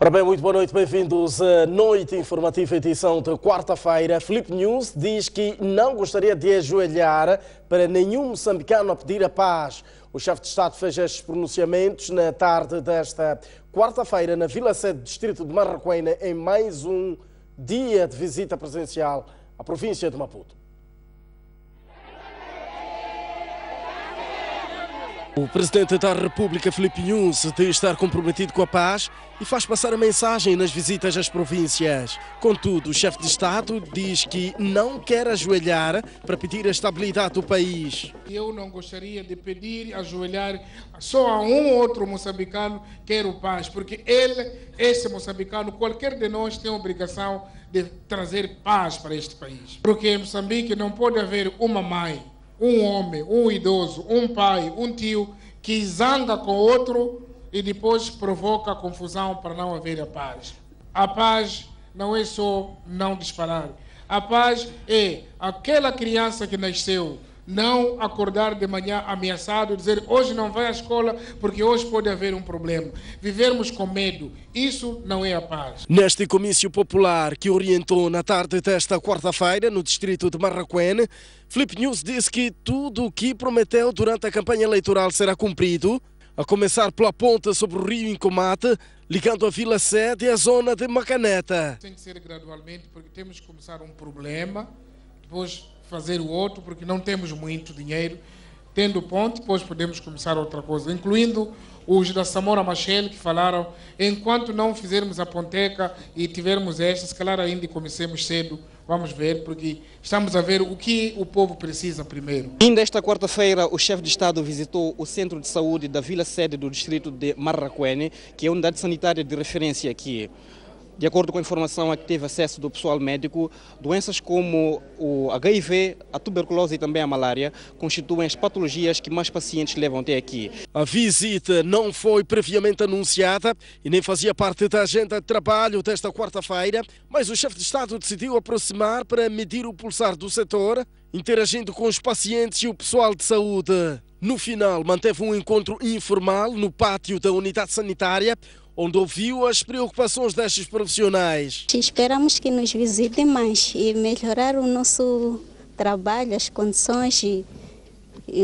Ora bem, muito boa noite, bem-vindos à Noite Informativa, edição de quarta-feira. Filipe Nunes diz que não gostaria de ajoelhar para nenhum moçambicano a pedir a paz. O chefe de Estado fez estes pronunciamentos na tarde desta quarta-feira na Vila Sede do Distrito de Marraquena, em mais um dia de visita presidencial à província de Maputo. O Presidente da República, Filipe Nunes, diz estar comprometido com a paz e faz passar a mensagem nas visitas às províncias. Contudo, o chefe de Estado diz que não quer ajoelhar para pedir a estabilidade do país. Eu não gostaria de pedir, ajoelhar só a um ou outro moçambicano que quer paz, porque esse moçambicano, qualquer de nós tem a obrigação de trazer paz para este país. Porque em Moçambique não pode haver uma mãe, um homem, um idoso, um pai, um tio que zanga com outro e depois provoca confusão para não haver a paz. A paz não é só não disparar. A paz é aquela criança que nasceu não acordar de manhã ameaçado e dizer hoje não vai à escola porque hoje pode haver um problema. Vivermos com medo, isso não é a paz. Neste comício popular que orientou na tarde desta quarta-feira no distrito de Marraquena, Filipe Nunes disse que tudo o que prometeu durante a campanha eleitoral será cumprido, a começar pela ponte sobre o rio Incomate, ligando a Vila Sede à zona de Macaneta. Tem que ser gradualmente porque temos que começar um problema, depois fazer o outro, porque não temos muito dinheiro. Tendo ponte, depois podemos começar outra coisa, incluindo os da Samora Machel, que falaram, enquanto não fizermos a ponteca e tivermos esta, se calhar ainda comecemos cedo, vamos ver, porque estamos a ver o que o povo precisa primeiro. Ainda esta quarta-feira, o chefe de Estado visitou o Centro de Saúde da Vila Sede do distrito de Marraquena, que é a unidade sanitária de referência aqui. De acordo com a informação a que teve acesso do pessoal médico, doenças como o HIV, a tuberculose e também a malária constituem as patologias que mais pacientes levam até aqui. A visita não foi previamente anunciada e nem fazia parte da agenda de trabalho desta quarta-feira, mas o chefe de Estado decidiu aproximar para medir o pulsar do setor, interagindo com os pacientes e o pessoal de saúde. No final, manteve um encontro informal no pátio da unidade sanitária, onde ouviu as preocupações destes profissionais. Esperamos que nos visitem mais e melhorar o nosso trabalho, as condições e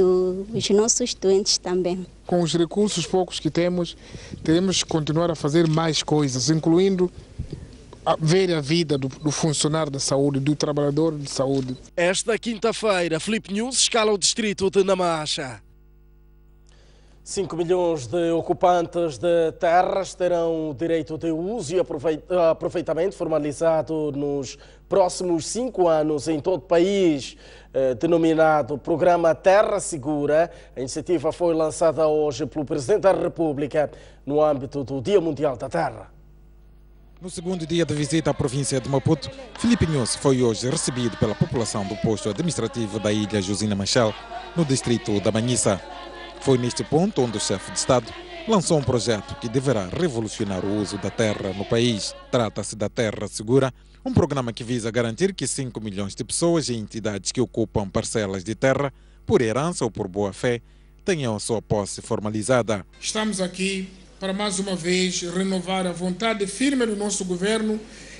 os nossos doentes também. Com os recursos poucos que temos, teremos que continuar a fazer mais coisas, incluindo ver a vida do funcionário da saúde, do trabalhador de saúde. Esta quinta-feira, Filipe Nunes escala o distrito de Namacha. 5 milhões de ocupantes de terras terão o direito de uso e aproveitamento formalizado nos próximos 5 anos em todo o país, denominado Programa Terra Segura. A iniciativa foi lançada hoje pelo Presidente da República no âmbito do Dia Mundial da Terra. No segundo dia de visita à província de Maputo, Filipe Nunes foi hoje recebido pela população do posto administrativo da ilha Josina Machel, no distrito da Manhissa. Foi neste ponto onde o chefe de Estado lançou um projeto que deverá revolucionar o uso da terra no país. Trata-se da Terra Segura, um programa que visa garantir que 5 milhões de pessoas e entidades que ocupam parcelas de terra, por herança ou por boa-fé, tenham a sua posse formalizada. Estamos aqui para mais uma vez renovar a vontade firme do nosso governo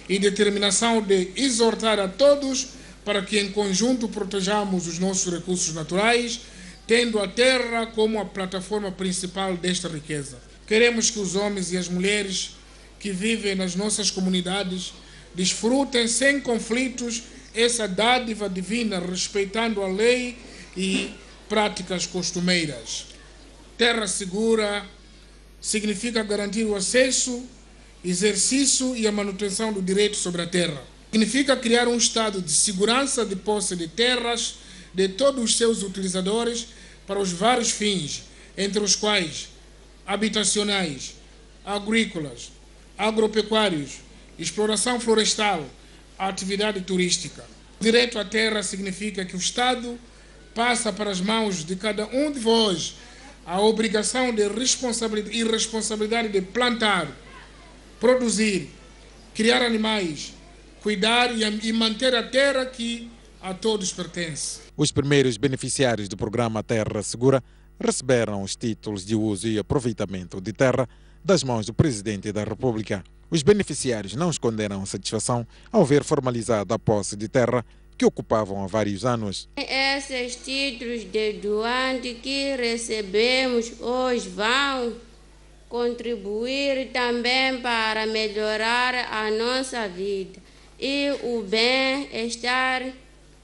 e determinação de exortar a todos para que em conjunto protejamos os nossos recursos naturais, tendo a terra como a plataforma principal desta riqueza. Queremos que os homens e as mulheres que vivem nas nossas comunidades desfrutem sem conflitos essa dádiva divina, respeitando a lei e práticas costumeiras. Terra segura significa garantir o acesso, exercício e a manutenção do direito sobre a terra. Significa criar um estado de segurança de posse de terras de todos os seus utilizadores para os vários fins, entre os quais habitacionais, agrícolas, agropecuários, exploração florestal, a atividade turística. Direito à terra significa que o Estado passa para as mãos de cada um de vós a obrigação de responsabilidade de plantar, produzir, criar animais, cuidar e manter a terra que a todos pertence. Os primeiros beneficiários do programa Terra Segura receberam os títulos de uso e aproveitamento de terra das mãos do Presidente da República. Os beneficiários não esconderam satisfação ao ver formalizada a posse de terra que ocupavam há vários anos. Esses títulos de doante que recebemos hoje vão contribuir também para melhorar a nossa vida e o bem-estar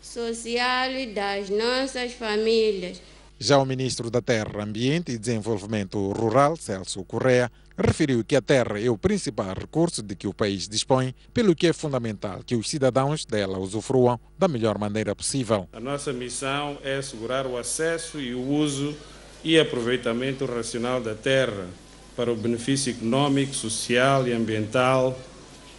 social das nossas famílias. Já o ministro da Terra, Ambiente e Desenvolvimento Rural, Celso Correa, referiu que a terra é o principal recurso de que o país dispõe, pelo que é fundamental que os cidadãos dela usufruam da melhor maneira possível. A nossa missão é assegurar o acesso e o uso e aproveitamento racional da terra para o benefício econômico, social e ambiental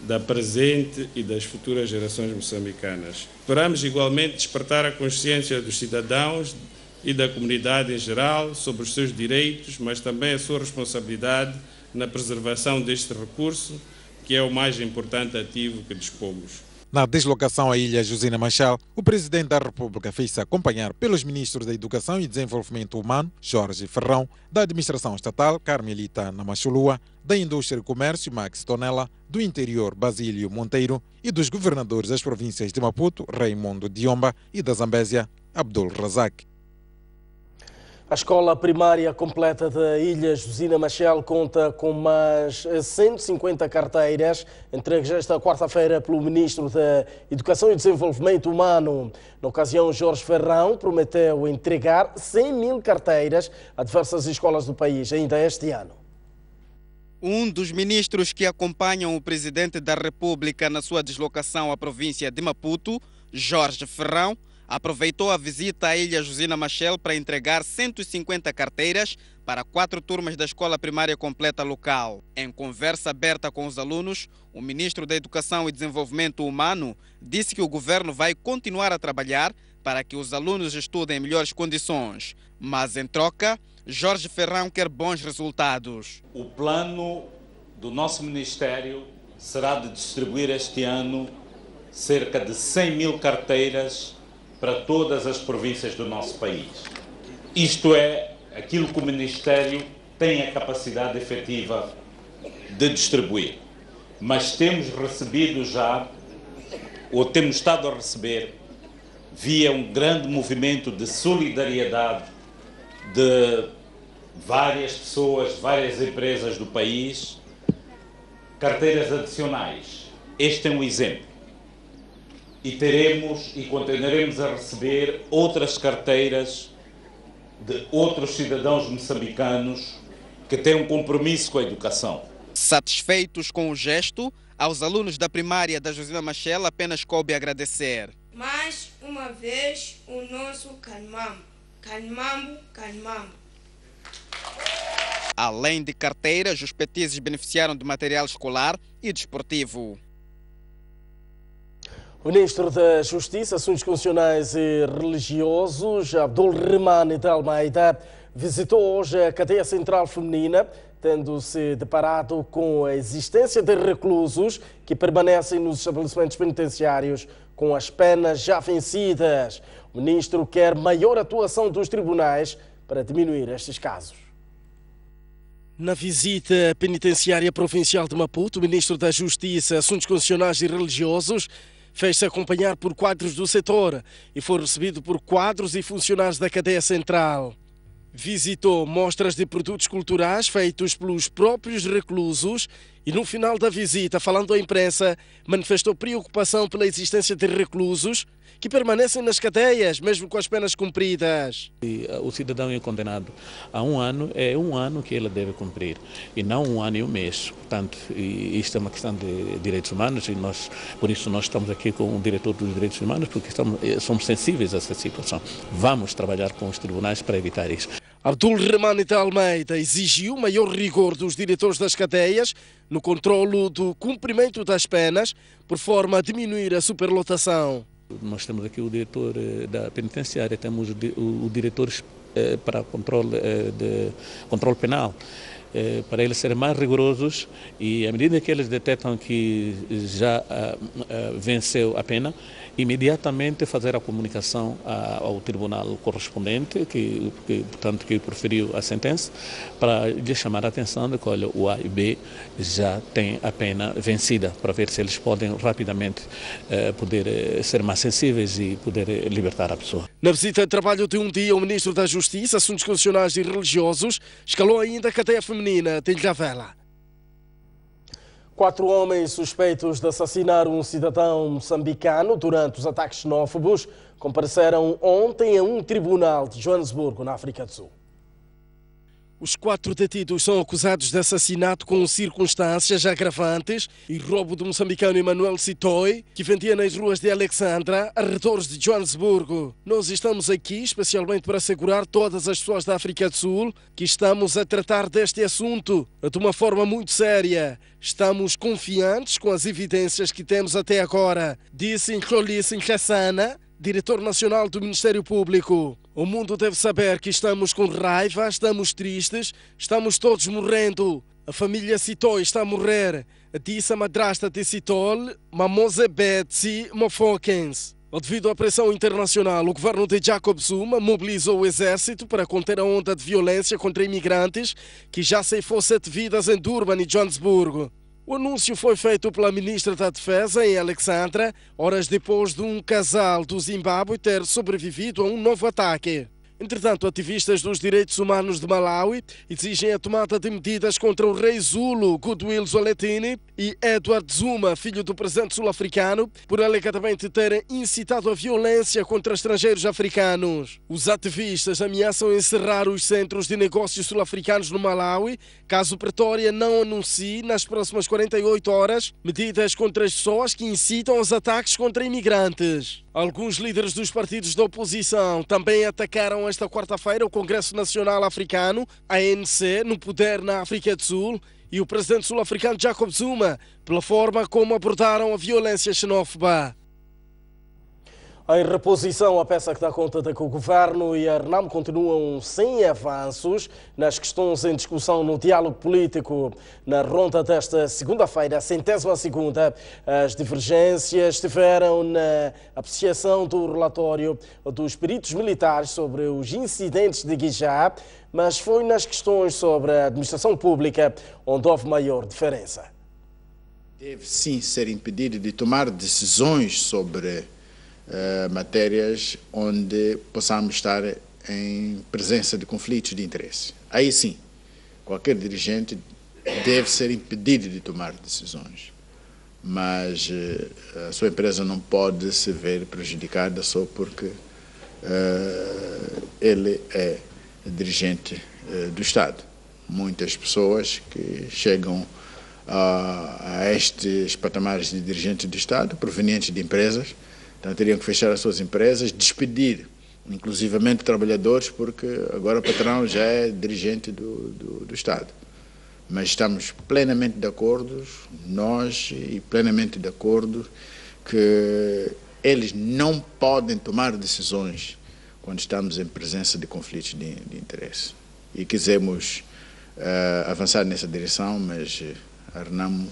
da presente e das futuras gerações moçambicanas. Esperamos igualmente despertar a consciência dos cidadãos e da comunidade em geral sobre os seus direitos, mas também a sua responsabilidade na preservação deste recurso, que é o mais importante ativo que dispomos. Na deslocação à ilha Josina Machel, o Presidente da República fez-se acompanhar pelos ministros da Educação e Desenvolvimento Humano, Jorge Ferrão, da Administração Estatal, Carmelita Namachulua, da Indústria e Comércio, Max Tonella, do Interior, Basílio Monteiro, e dos governadores das províncias de Maputo, Raimundo Diomba, e da Zambésia, Abdul Razak. A escola primária completa da Ilha Josina Machel conta com mais 150 carteiras, entregues esta quarta-feira pelo Ministro da Educação e Desenvolvimento Humano. Na ocasião, Jorge Ferrão prometeu entregar 100 mil carteiras a diversas escolas do país ainda este ano. Um dos ministros que acompanham o Presidente da República na sua deslocação à província de Maputo, Jorge Ferrão, aproveitou a visita à Ilha Josina Machel para entregar 150 carteiras para 4 turmas da escola primária completa local. Em conversa aberta com os alunos, o ministro da Educação e Desenvolvimento Humano disse que o governo vai continuar a trabalhar para que os alunos estudem em melhores condições. Mas, em troca, Jorge Ferrão quer bons resultados. O plano do nosso ministério será de distribuir este ano cerca de 100 mil carteiras para todas as províncias do nosso país. Isto é aquilo que o Ministério tem a capacidade efetiva de distribuir. Mas temos recebido já, ou temos estado a receber, via um grande movimento de solidariedade de várias pessoas, várias empresas do país, carteiras adicionais. Este é um exemplo. E teremos e continuaremos a receber outras carteiras de outros cidadãos moçambicanos que têm um compromisso com a educação. Satisfeitos com o gesto, aos alunos da primária da Josina Machel apenas coube agradecer. Mais uma vez, o nosso Canmambo. Canmambo, Canmambo. Além de carteiras, os petizes beneficiaram de material escolar e desportivo. O Ministro da Justiça, Assuntos Constitucionais e Religiosos, Abdul Rahman de Almeida, visitou hoje a cadeia central feminina, tendo-se deparado com a existência de reclusos que permanecem nos estabelecimentos penitenciários com as penas já vencidas. O Ministro quer maior atuação dos tribunais para diminuir estes casos. Na visita penitenciária provincial de Maputo, o Ministro da Justiça, Assuntos Constitucionais e Religiosos fez-se acompanhar por quadros do setor e foi recebido por quadros e funcionários da cadeia central. Visitou mostras de produtos culturais feitos pelos próprios reclusos e no final da visita, falando à imprensa, manifestou preocupação pela existência de reclusos que permanecem nas cadeias, mesmo com as penas cumpridas. O cidadão é condenado a 1 ano, é 1 ano que ele deve cumprir, e não 1 ano e 1 mês. Portanto, isto é uma questão de direitos humanos e por isso nós estamos aqui com o diretor dos direitos humanos, porque somos sensíveis a essa situação. Vamos trabalhar com os tribunais para evitar isso. Abdul Rahman de Almeida exigiu maior rigor dos diretores das cadeias no controlo do cumprimento das penas, por forma a diminuir a superlotação. Nós temos aqui o diretor da penitenciária, temos o diretor para controle penal. para eles serem mais rigorosos e, à medida que eles detectam que já venceu a pena, imediatamente fazer a comunicação ao tribunal correspondente, portanto, que proferiu a sentença, para lhe chamar a atenção de que, olha, o A e B já têm a pena vencida, para ver se eles podem rapidamente poder ser mais sensíveis e poder libertar a pessoa. Na visita de trabalho de um dia, o Ministro da Justiça, Assuntos Constitucionais e Religiosos escalou ainda a cadeia feminina de Ilhavela. 4 homens suspeitos de assassinar um cidadão moçambicano durante os ataques xenófobos compareceram ontem a um tribunal de Joanesburgo, na África do Sul. Os 4 detidos são acusados de assassinato com circunstâncias agravantes e roubo do moçambicano Emmanuel Sitoi, que vendia nas ruas de Alexandra, arredores de Joanesburgo. Nós estamos aqui especialmente para assegurar todas as pessoas da África do Sul que estamos a tratar deste assunto de uma forma muito séria. Estamos confiantes com as evidências que temos até agora, disse Nhlolisi Nhlassana, diretor nacional do Ministério Público. O mundo deve saber que estamos com raiva, estamos tristes, estamos todos morrendo. A família Sitoi está a morrer, disse a madrasta de Sitol, Mamoze Betsi Mofokens. Devido à pressão internacional, o governo de Jacob Zuma mobilizou o exército para conter a onda de violência contra imigrantes que já ceifou 7 vidas em Durban e Joanesburgo. O anúncio foi feito pela ministra da Defesa em Alexandra, horas depois de um casal do Zimbábue ter sobrevivido a um novo ataque. Entretanto, ativistas dos direitos humanos de Malawi exigem a tomada de medidas contra o rei Zulu, Goodwill Zwelithini, e Edward Zuma, filho do presidente sul-africano, por alegadamente terem incitado a violência contra estrangeiros africanos. Os ativistas ameaçam encerrar os centros de negócios sul-africanos no Malawi, caso Pretória não anuncie, nas próximas 48 horas, medidas contra as pessoas que incitam os ataques contra imigrantes. Alguns líderes dos partidos da oposição também atacaram esta quarta-feira o Congresso Nacional Africano, ANC, no poder na África do Sul, e o presidente sul-africano Jacob Zuma, pela forma como abordaram a violência xenófoba. Em reposição, a peça que dá conta de que o Governo e a RENAM continuam sem avanços nas questões em discussão no diálogo político. Na ronda desta segunda-feira, a 102ª, as divergências estiveram na apreciação do relatório dos peritos militares sobre os incidentes de Guijá, mas foi nas questões sobre a administração pública onde houve maior diferença. Deve sim ser impedido de tomar decisões sobre matérias onde possamos estar em presença de conflitos de interesse. Aí sim, qualquer dirigente deve ser impedido de tomar decisões, mas a sua empresa não pode se ver prejudicada só porque ele é dirigente do Estado. Muitas pessoas que chegam a estes patamares de dirigente do Estado, provenientes de empresas, então teriam que fechar as suas empresas, despedir, inclusivamente trabalhadores, porque agora o patrão já é dirigente do Estado. Mas estamos plenamente de acordo, nós, e plenamente de acordo, que eles não podem tomar decisões quando estamos em presença de conflitos de interesse. E quisemos avançar nessa direção, mas a RENAM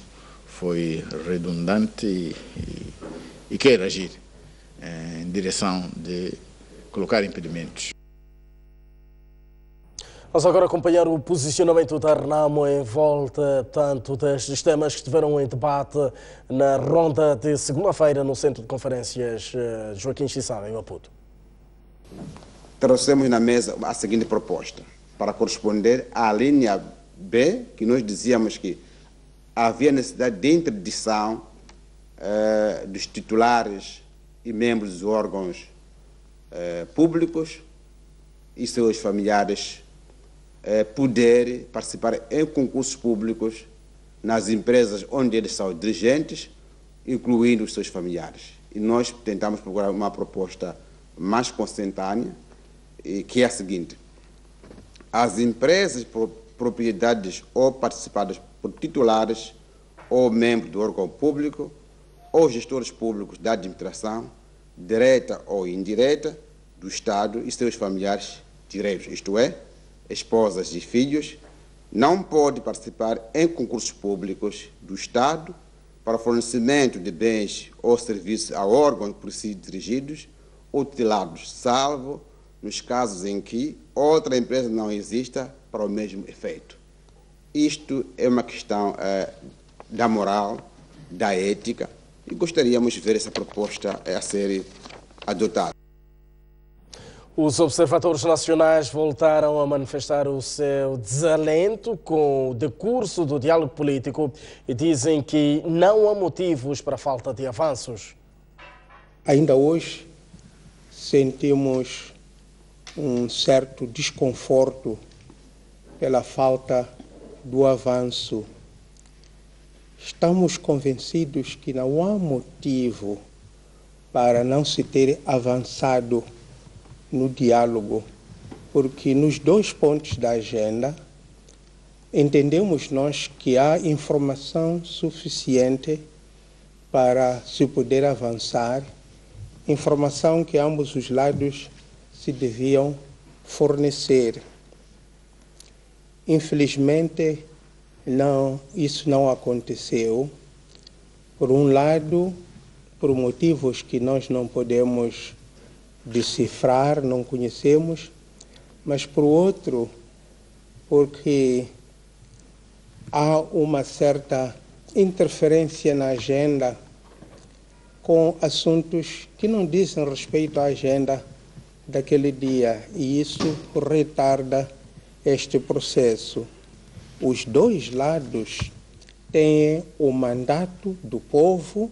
foi redundante e quer agir em direção de colocar impedimentos. Vamos agora acompanhar o posicionamento da RENAM em volta tanto destes temas que estiveram em debate na ronda de segunda-feira no Centro de Conferências Joaquim Chissano, em Maputo. Trouxemos na mesa a seguinte proposta, para corresponder à linha B, que nós dizíamos que havia necessidade de interdição dos titulares e membros dos órgãos públicos e seus familiares poderem participar em concursos públicos nas empresas onde eles são dirigentes, incluindo os seus familiares. E nós tentamos procurar uma proposta mais consentânea, que é a seguinte: as empresas propriedades ou participadas por titulares ou membros do órgão público ou gestores públicos da administração, direta ou indireta, do Estado e seus familiares direitos, isto é, esposas e filhos, não pode participar em concursos públicos do Estado para fornecimento de bens ou serviços a órgãos por si dirigidos ou tutelados, salvo nos casos em que outra empresa não exista para o mesmo efeito. Isto é uma questão da moral, da ética, e gostaríamos de ver essa proposta a ser adotada. Os observadores nacionais voltaram a manifestar o seu desalento com o decurso do diálogo político e dizem que não há motivos para a falta de avanços. Ainda hoje sentimos um certo desconforto pela falta do avanço. Estamos convencidos que não há motivo para não se ter avançado no diálogo, porque nos 2 pontos da agenda entendemos nós que há informação suficiente para se poder avançar, informação que ambos os lados se deviam fornecer. Infelizmente, isso não aconteceu. Por um lado, por motivos que nós não podemos decifrar, não conhecemos, mas por outro, porque há uma certa interferência na agenda com assuntos que não dizem respeito à agenda daquele dia, e isso retarda este processo. Os 2 lados têm o mandato do povo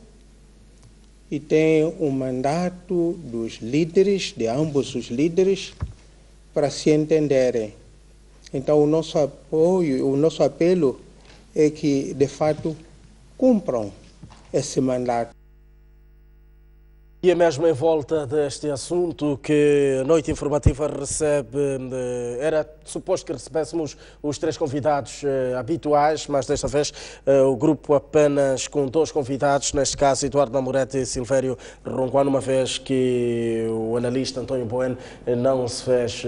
e tem o mandato dos líderes, de ambos os líderes, para se entenderem. Então, o nosso apoio, o nosso apelo é que, de fato, cumpram esse mandato. E é mesmo em volta deste assunto que a Noite Informativa recebe, era suposto que recebêssemos os 3 convidados habituais, mas desta vez o grupo apenas com 2 convidados, neste caso Eduardo Namorete e Silvério Ronquano, uma vez que o analista António Bueno não se fez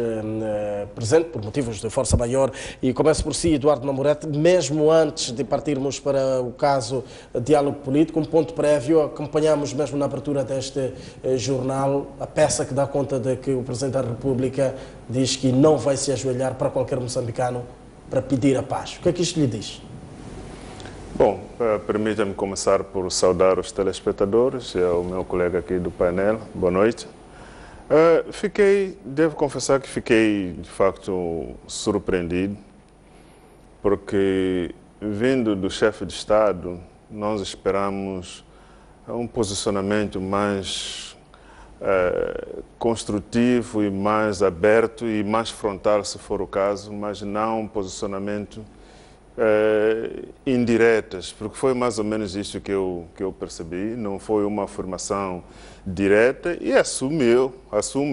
presente por motivos de força maior. E começo por si, Eduardo Namorete, mesmo antes de partirmos para o caso Diálogo Político, um ponto prévio, acompanhamos mesmo na abertura deste jornal a peça que dá conta de que o Presidente da República diz que não vai se ajoelhar para qualquer moçambicano para pedir a paz. O que é que isto lhe diz? Bom, permita-me começar por saudar os telespectadores e ao meu colega aqui do painel. Boa noite. Devo confessar que fiquei de facto surpreendido, porque vindo do chefe de Estado, nós esperamos um posicionamento mais construtivo e mais aberto e mais frontal, se for o caso, mas não um posicionamento indiretas, porque foi mais ou menos isso que eu percebi, não foi uma afirmação direta, e assumo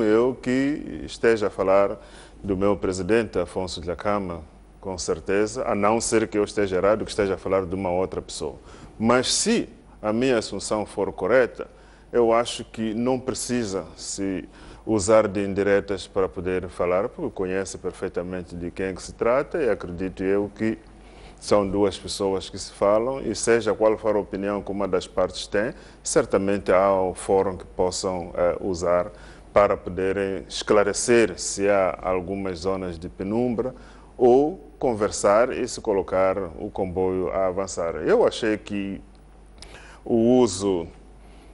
eu que esteja a falar do meu presidente Afonso Dhlakama, com certeza, a não ser que eu esteja errado, que esteja a falar de uma outra pessoa. Mas se a minha assunção for correta, eu acho que não precisa se usar de indiretas para poder falar, porque conhece perfeitamente de quem é que se trata, e acredito eu que são 2 pessoas que se falam, e seja qual for a opinião que uma das partes tem, certamente há o fórum que possam usar para poderem esclarecer se há algumas zonas de penumbra ou conversar e se colocar o comboio a avançar. Eu achei que o uso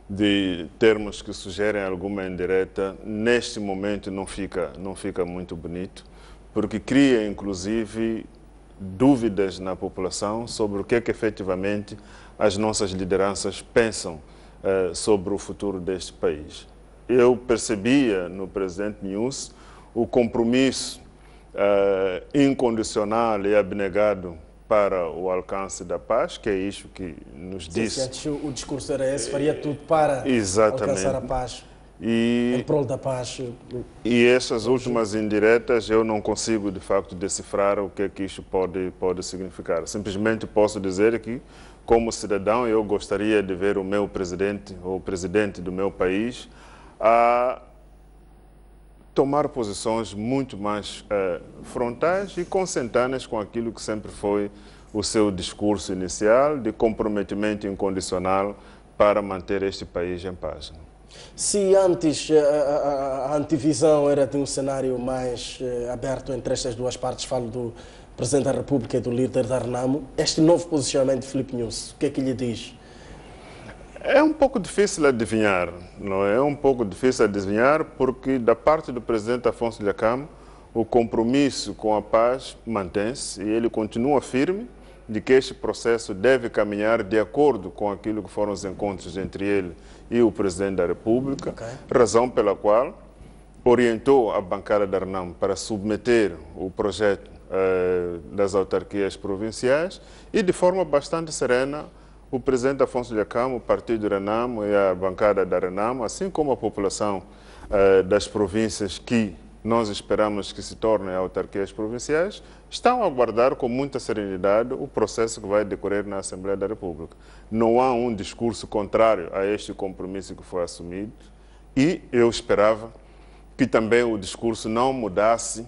de termos que sugerem alguma indireta, neste momento não fica muito bonito, porque cria, inclusive, dúvidas na população sobre o que efetivamente as nossas lideranças pensam sobre o futuro deste país. Eu percebia no presidente News o compromisso incondicional e abnegado para o alcance da paz, que é isso que nos disse. Se antes o discurso era esse, faria tudo para alcançar a paz, em prol da paz. E essas últimas indiretas eu não consigo, de facto, decifrar o que é que isso pode significar. Simplesmente posso dizer que, como cidadão, eu gostaria de ver o meu presidente, ou o presidente do meu país, a tomar posições muito mais frontais e consentâneas com aquilo que sempre foi o seu discurso inicial de comprometimento incondicional para manter este país em paz. Se antes a antivisão era de um cenário mais aberto entre estas duas partes, falo do Presidente da República e do líder da Renamo, este novo posicionamento de Filipe Nunes, o que é que lhe diz? É um pouco difícil adivinhar, não é? É um pouco difícil adivinhar porque da parte do Presidente Afonso Dhlakama o compromisso com a paz mantém-se e ele continua firme de que este processo deve caminhar de acordo com aquilo que foram os encontros entre ele e o Presidente da República, razão pela qual orientou a bancada da Renamo para submeter o projeto das autarquias provinciais e de forma bastante serena o Presidente Afonso Dhlakama, o Partido Renamo e a bancada da Renamo, assim como a população das províncias que nós esperamos que se tornem autarquias provinciais, estão a aguardar com muita serenidade o processo que vai decorrer na Assembleia da República. Não há um discurso contrário a este compromisso que foi assumido e eu esperava que também o discurso não mudasse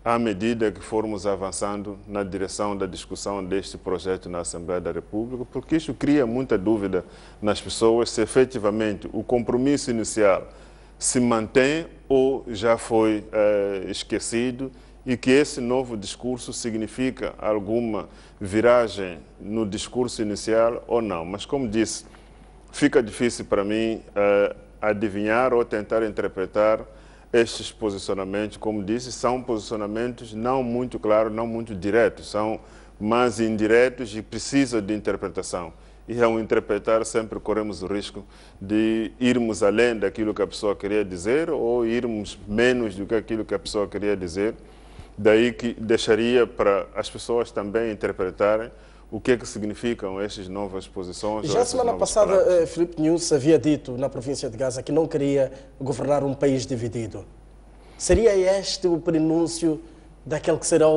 à medida que formos avançando na direção da discussão deste projeto na Assembleia da República, porque isso cria muita dúvida nas pessoas se efetivamente o compromisso inicial se mantém ou já foi esquecido e que esse novo discurso significa alguma viragem no discurso inicial ou não. Mas, como disse, fica difícil para mim adivinhar ou tentar interpretar estes posicionamentos. Como disse, são posicionamentos não muito claros, não muito diretos, são mais indiretos e precisam de interpretação. E ao interpretar sempre corremos o risco de irmos além daquilo que a pessoa queria dizer ou irmos menos do que aquilo que a pessoa queria dizer. Daí que deixaria para as pessoas também interpretarem o que é que significam estas novas posições. Já semana passada, Filipe Nunes havia dito na província de Gaza que não queria governar um país dividido. Seria este o prenúncio daquele que será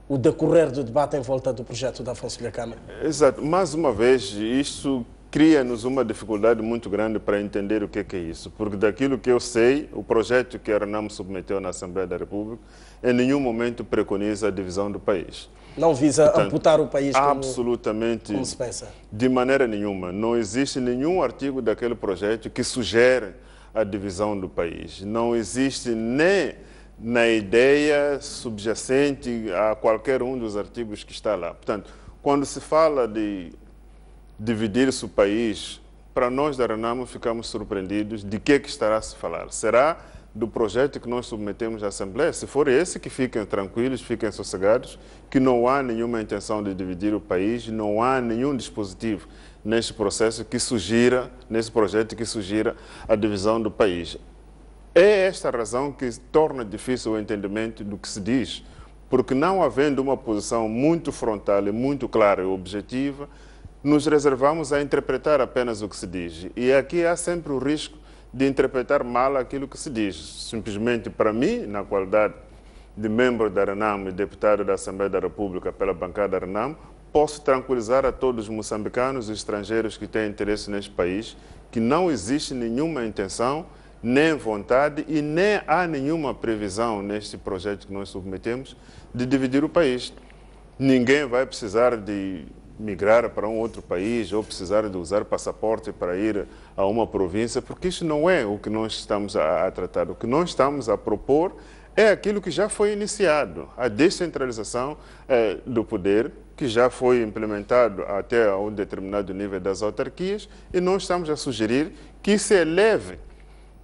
o decorrer do debate em volta do projeto da Afonso Dhlakama? Exato. Mais uma vez, isso cria-nos uma dificuldade muito grande para entender o que é isso. Porque daquilo que eu sei, o projeto que a Renamo submeteu na Assembleia da República em nenhum momento preconiza a divisão do país. Não visa amputar o país absolutamente, como se pensa? De maneira nenhuma. Não existe nenhum artigo daquele projeto que sugere a divisão do país. Não existe nem na ideia subjacente a qualquer um dos artigos que está lá. Portanto, quando se fala de dividir-se o país, para nós da Renamo ficamos surpreendidos de que estará a se falar. Será do projeto que nós submetemos à Assembleia? Se for esse, que fiquem tranquilos, fiquem sossegados, que não há nenhuma intenção de dividir o país, não há nenhum dispositivo neste processo que sugira, nesse projeto que sugira a divisão do país. É esta a razão que torna difícil o entendimento do que se diz, porque não havendo uma posição muito frontal e muito clara e objetiva, nos reservamos a interpretar apenas o que se diz. E aqui há sempre o risco de interpretar mal aquilo que se diz. Simplesmente para mim, na qualidade de membro da Renamo e deputado da Assembleia da República pela bancada da Renamo, posso tranquilizar a todos os moçambicanos e estrangeiros que têm interesse neste país que não existe nenhuma intenção, nem vontade e nem há nenhuma previsão neste projeto que nós submetemos de dividir o país. Ninguém vai precisar de migrar para um outro país ou precisar de usar passaporte para ir a uma província, porque isso não é o que nós estamos a tratar. O que nós estamos a propor é aquilo que já foi iniciado, a descentralização do poder, que já foi implementado até a um determinado nível das autarquias, e nós estamos a sugerir que se eleve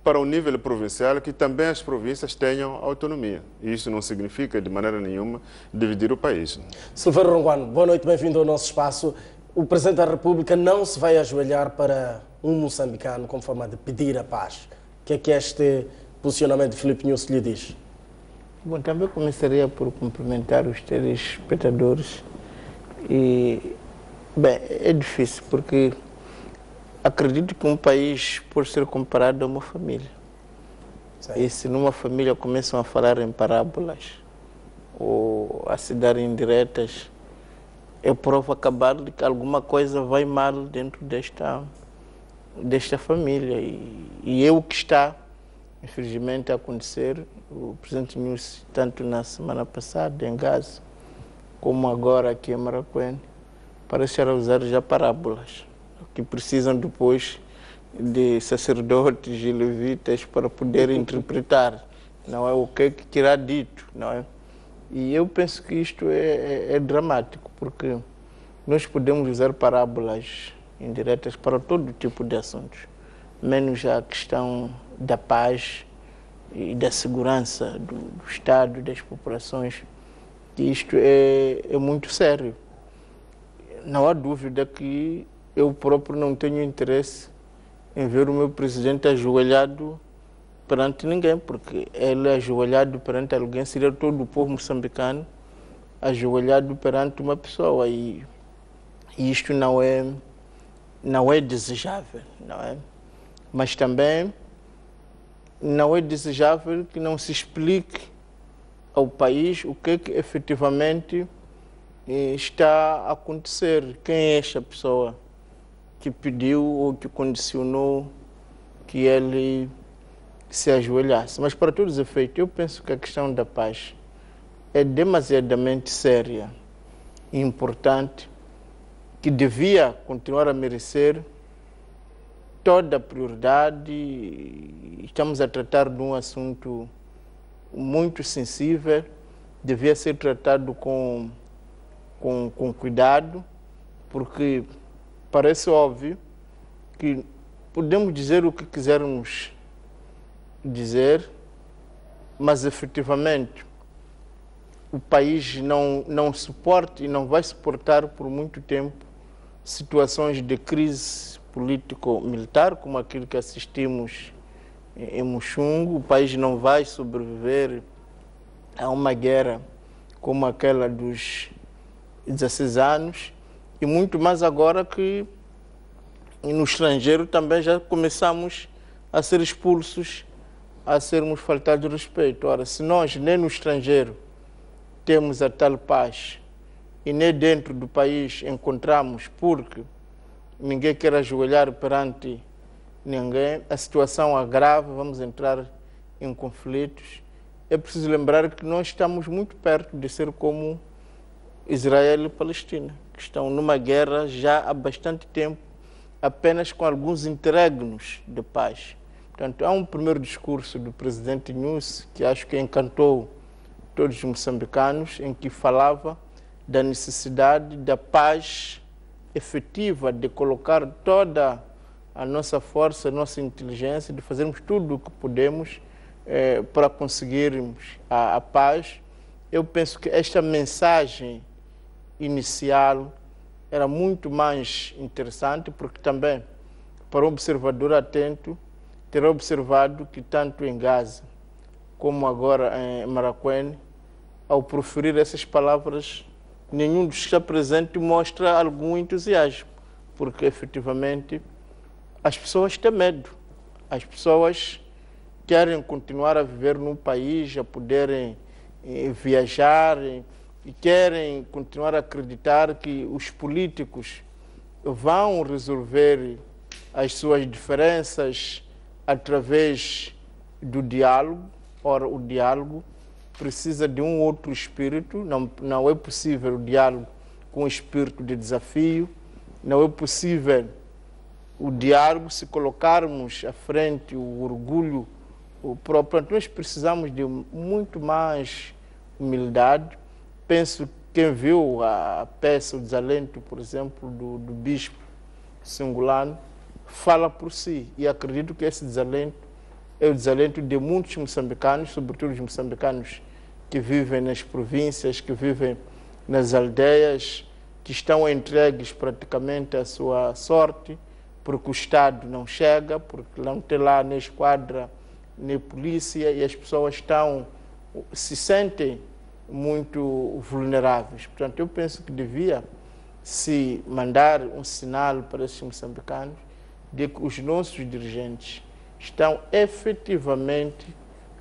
para o nível provincial, que também as províncias tenham autonomia. E isso não significa, de maneira nenhuma, dividir o país. Silveira Ronguano, boa noite, bem-vindo ao nosso espaço. O Presidente da República não se vai ajoelhar para um moçambicano como forma de pedir a paz. O que é este posicionamento de Filipe Nunes lhe diz? Bom, também começaria por cumprimentar os telespectadores. E, bem, é difícil, porque acredito que um país pode ser comparado a uma família. Sim. E se numa família começam a falar em parábolas ou a se dar indiretas, é prova cabal de que alguma coisa vai mal dentro desta família. E é o que está infelizmente, a acontecer. O presidente Nyusi, tanto na semana passada em Gaza, como agora aqui em Maracuene, parece usar já parábolas, que precisam depois de sacerdotes e levitas para poder interpretar, não é o que irá dito, não é? E eu penso que isto é dramático, porque nós podemos usar parábolas indiretas para todo tipo de assuntos, menos a questão da paz e da segurança do Estado, das populações, que isto é muito sério. Não há dúvida que eu próprio não tenho interesse em ver o meu presidente ajoelhado perante ninguém, porque ele ajoelhado perante alguém seria todo o povo moçambicano ajoelhado perante uma pessoa, e isto não é desejável, não é? Mas também não é desejável que não se explique ao país o que efetivamente está a acontecer. Quem é esta pessoa que pediu ou que condicionou que ele se ajoelhasse? Mas, para todos os efeitos, eu penso que a questão da paz é demasiadamente séria e importante, que devia continuar a merecer toda a prioridade. Estamos a tratar de um assunto muito sensível, devia ser tratado com cuidado, porque parece óbvio que podemos dizer o que quisermos dizer, mas efetivamente o país não suporta e não vai suportar por muito tempo situações de crise político-militar, como aquilo que assistimos em Muxungu. O país não vai sobreviver a uma guerra como aquela dos 16 anos, e muito mais agora que no estrangeiro também já começamos a ser expulsos, a sermos faltados de respeito. Ora, se nós nem no estrangeiro temos a tal paz e nem dentro do país encontramos, porque ninguém quer ajoelhar perante ninguém, a situação agrava, vamos entrar em conflitos. É preciso lembrar que nós estamos muito perto de ser como Israel e Palestina, que estão numa guerra já há bastante tempo, apenas com alguns interregnos de paz. Portanto, há um primeiro discurso do presidente Nyusi que acho que encantou todos os moçambicanos, em que falava da necessidade da paz efetiva, de colocar toda a nossa força, a nossa inteligência, de fazermos tudo o que podemos para conseguirmos a paz. Eu penso que esta mensagem inicial era muito mais interessante, porque também, para um observador atento, terá observado que tanto em Gaza como agora em Maracuene, ao proferir essas palavras, nenhum dos que está presente mostra algum entusiasmo, porque efetivamente as pessoas têm medo, as pessoas querem continuar a viver num país, a poderem viajar, e querem continuar a acreditar que os políticos vão resolver as suas diferenças através do diálogo. Ora, o diálogo precisa de um outro espírito, não é possível o diálogo com o espírito de desafio, não é possível o diálogo se colocarmos à frente o orgulho próprio. Nós precisamos de muito mais humildade. Penso que quem viu a peça, o desalento, por exemplo, do bispo Singulano, fala por si, e acredito que esse desalento é o desalento de muitos moçambicanos, sobretudo os moçambicanos que vivem nas províncias, que vivem nas aldeias, que estão entregues praticamente à sua sorte, porque o Estado não chega, porque não tem lá nem esquadra, nem polícia, e as pessoas se sentem muito vulneráveis. Portanto, eu penso que devia se mandar um sinal para esses moçambicanos de que os nossos dirigentes estão efetivamente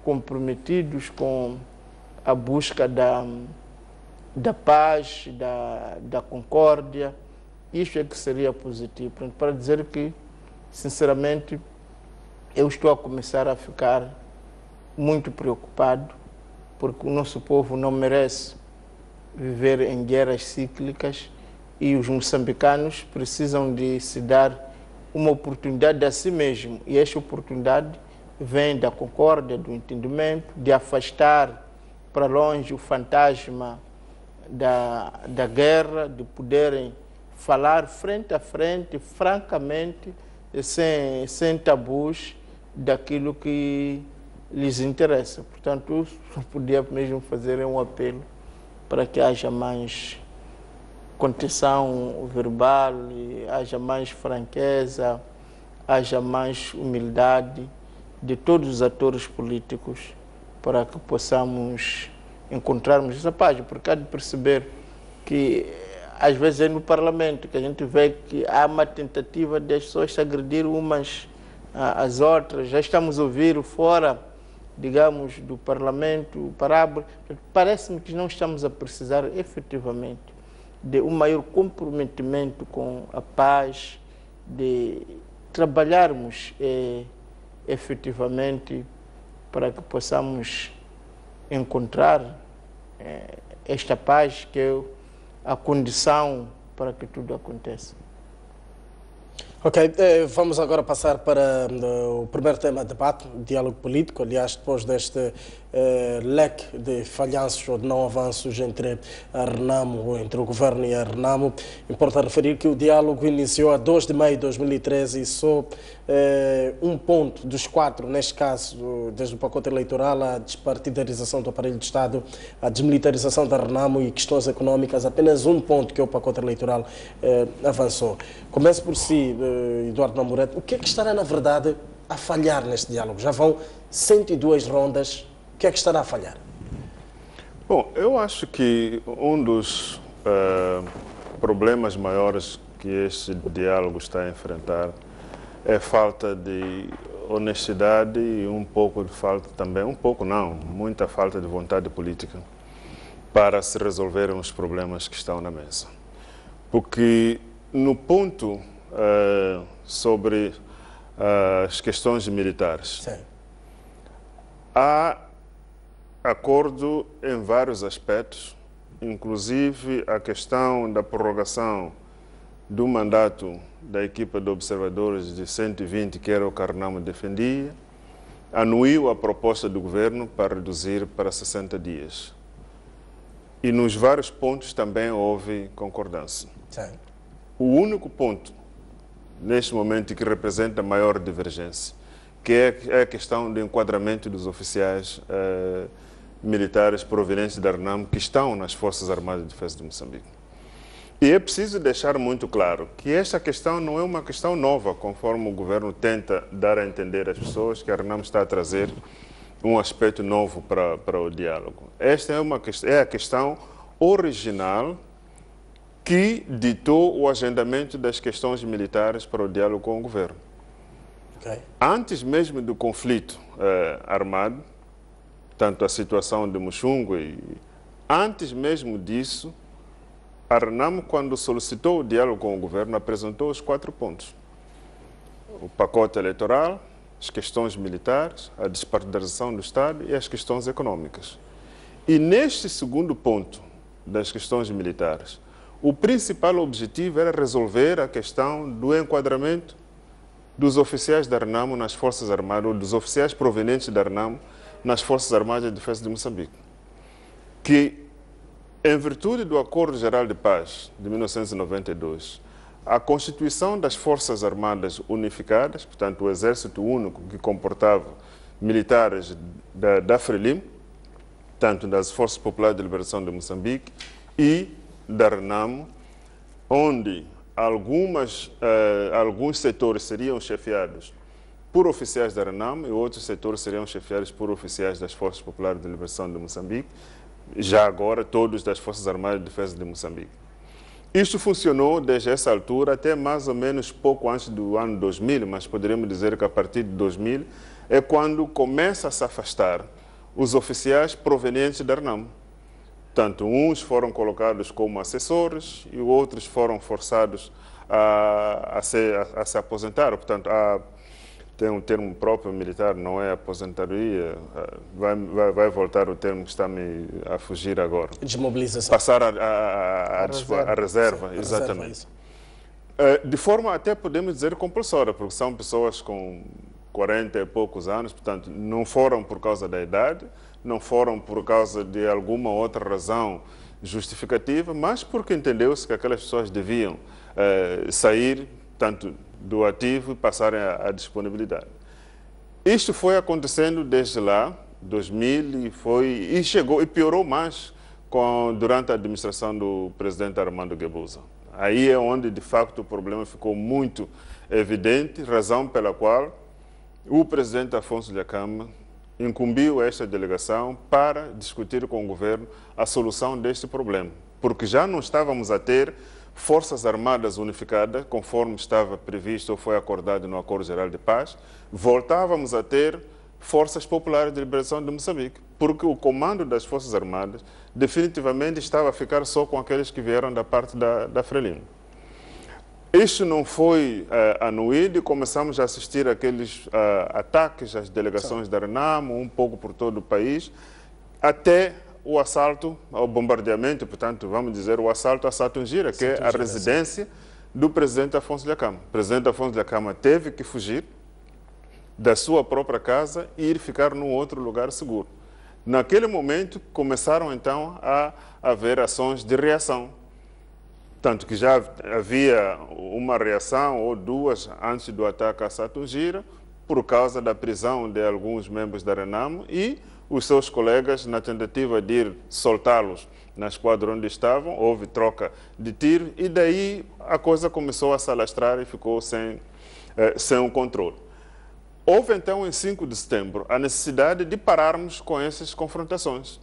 comprometidos com a busca da paz, da concórdia. Isto é que seria positivo. Para dizer que, sinceramente, eu estou a começar a ficar muito preocupado, porque o nosso povo não merece viver em guerras cíclicas e os moçambicanos precisam de se dar uma oportunidade a si mesmo. E esta oportunidade vem da concórdia, do entendimento, de afastar para longe o fantasma da guerra, de poderem falar frente a frente, francamente, sem tabus, daquilo que lhes interessa. Portanto, só podia mesmo fazer um apelo para que haja mais contenção verbal, haja mais franqueza, haja mais humildade de todos os atores políticos para que possamos encontrarmos essa paz, porque há de perceber que às vezes é no Parlamento que a gente vê que há uma tentativa de as pessoas se agredir umas às outras. Já estamos a ouvir fora, digamos, do Parlamento, parábola. Parece-me que não estamos a precisar efetivamente de um maior comprometimento com a paz, de trabalharmos efetivamente para que possamos encontrar esta paz que é a condição para que tudo aconteça. Ok, vamos agora passar para o primeiro tema de debate, o diálogo político. Aliás, depois deste leque de falhanços ou de não avanços entre a Renamo, entre o governo e a Renamo, importa referir que o diálogo iniciou a 2 de maio de 2013 e só um ponto dos 4, neste caso, desde o pacote eleitoral, a despartidarização do aparelho de Estado, a desmilitarização da Renamo e questões económicas, apenas um ponto que é o pacote eleitoral avançou. Começo por si, Eduardo Namoreto, o que é que estará, na verdade, a falhar neste diálogo? Já vão 102 rondas, o que é que estará a falhar? Bom, eu acho que um dos problemas maiores que este diálogo está a enfrentar é falta de honestidade e um pouco de falta também, muita falta de vontade política para se resolverem os problemas que estão na mesa. Porque no ponto sobre as questões militares, sim, há acordo em vários aspectos, inclusive a questão da prorrogação do mandato da equipa de observadores de 120, que era o que a Renamo defendia, anuiu a proposta do governo para reduzir para 60 dias. E nos vários pontos também houve concordância. Sim. O único ponto, neste momento, que representa maior divergência, que é a questão do enquadramento dos oficiais militares provenientes da Renamo que estão nas Forças Armadas de Defesa de Moçambique. E é preciso deixar muito claro que esta questão não é uma questão nova, conforme o governo tenta dar a entender às pessoas que a Renamo está a trazer um aspecto novo para o diálogo. Esta é a questão original que ditou o agendamento das questões militares para o diálogo com o governo. Okay. Antes mesmo do conflito armado, tanto a situação de Muxungu, antes mesmo disso, a Renamo, quando solicitou o diálogo com o governo, apresentou os 4 pontos. O pacote eleitoral, as questões militares, a despartidarização do Estado e as questões econômicas. E neste segundo ponto das questões militares, o principal objetivo era resolver a questão do enquadramento dos oficiais da Renamo nas Forças Armadas, ou dos oficiais provenientes da Renamo nas Forças Armadas de Defesa de Moçambique, que, em virtude do Acordo Geral de Paz de 1992, a constituição das Forças Armadas Unificadas, portanto o Exército Único que comportava militares da FRELIM, tanto das Forças Populares de Liberação de Moçambique e da Renamo, onde alguns setores seriam chefiados por oficiais da Renamo e outros setores seriam chefiados por oficiais das Forças Populares de Liberação de Moçambique, já agora todos das Forças Armadas de Defesa de Moçambique. Isto funcionou desde essa altura até mais ou menos pouco antes do ano 2000, mas poderíamos dizer que a partir de 2000 é quando começa a se afastar os oficiais provenientes da Renamo. Tanto uns foram colocados como assessores e outros foram forçados a se aposentar, portanto, tem um termo próprio militar, não é aposentadoria, vai voltar o termo que está me a fugir agora. Desmobilização. Passar a reserva, exatamente. De forma até podemos dizer compulsória, porque são pessoas com 40 e poucos anos, portanto, não foram por causa da idade, não foram por causa de alguma outra razão justificativa, mas porque entendeu-se que aquelas pessoas deviam sair, tanto do ativo e passarem à disponibilidade. Isto foi acontecendo desde lá, 2000, e chegou e piorou mais durante a administração do presidente Armando Guebuza. Aí é onde, de facto, o problema ficou muito evidente, razão pela qual o presidente Afonso Dhlakama incumbiu esta delegação para discutir com o governo a solução deste problema, porque já não estávamos a ter Forças Armadas unificadas, conforme estava previsto ou foi acordado no Acordo Geral de Paz, voltávamos a ter Forças Populares de Liberação de Moçambique, porque o comando das Forças Armadas definitivamente estava a ficar só com aqueles que vieram da parte da Frelimo. Isto não foi anuído e começamos a assistir àqueles ataques às delegações da Renamo, um pouco por todo o país, até o assalto ao bombardeamento, portanto, vamos dizer, o assalto a Satungira, que é a residência do presidente Afonso Dhlakama. O presidente Afonso Dhlakama teve que fugir da sua própria casa e ir ficar num outro lugar seguro. Naquele momento, começaram então a haver ações de reação. Tanto que já havia uma reação ou duas antes do ataque a Satungira, por causa da prisão de alguns membros da Renamo e os seus colegas, na tentativa de ir soltá-los na esquadra onde estavam, houve troca de tiro e daí a coisa começou a se alastrar e ficou sem um controle. Houve então, em 5 de setembro, a necessidade de pararmos com essas confrontações.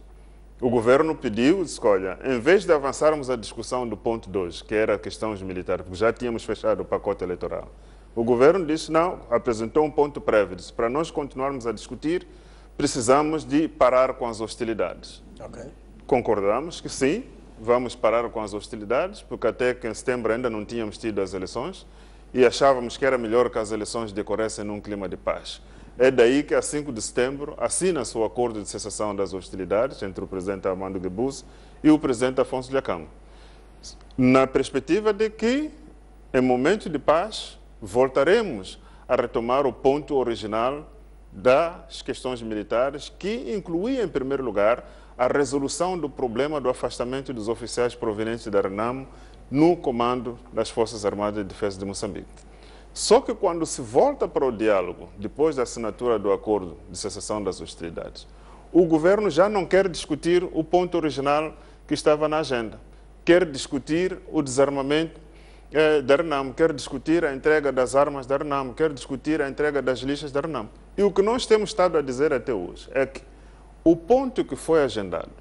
O governo pediu, disse, olha, em vez de avançarmos a discussão do ponto 2, que era questões militares, porque já tínhamos fechado o pacote eleitoral, o governo disse, não, apresentou um ponto prévio, disse, para nós continuarmos a discutir, precisamos de parar com as hostilidades. Okay. Concordamos que sim, vamos parar com as hostilidades, porque até que em setembro ainda não tínhamos tido as eleições e achávamos que era melhor que as eleições decorressem num clima de paz. É daí que, a 5 de setembro, assina-se o acordo de cessação das hostilidades entre o presidente Armando Guebuza e o presidente Afonso Dhlakama, na perspectiva de que, em momento de paz, voltaremos a retomar o ponto original das questões militares, que incluía, em primeiro lugar, a resolução do problema do afastamento dos oficiais provenientes da Renamo no comando das Forças Armadas de Defesa de Moçambique. Só que quando se volta para o diálogo, depois da assinatura do acordo de cessação das hostilidades, o governo já não quer discutir o ponto original que estava na agenda. Quer discutir o desarmamento da Renamo, quer discutir a entrega das armas da Renamo, quer discutir a entrega das lixas da Renamo. E o que nós temos estado a dizer até hoje é que o ponto que foi agendado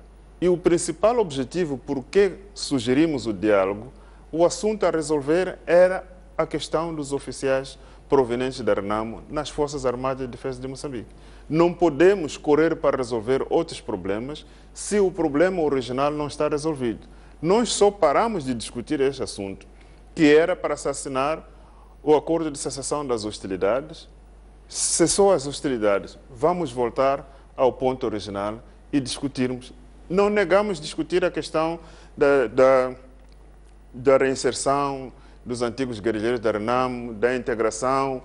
e o principal objetivo por que sugerimos o diálogo, o assunto a resolver era a questão dos oficiais provenientes da Renamo nas Forças Armadas de Defesa de Moçambique. Não podemos correr para resolver outros problemas se o problema original não está resolvido. Nós só paramos de discutir este assunto, que era para se assinar o acordo de cessação das hostilidades. Cessou as hostilidades, vamos voltar ao ponto original e discutirmos. Não negamos discutir a questão da reinserção dos antigos guerrilheiros da Renamo, da integração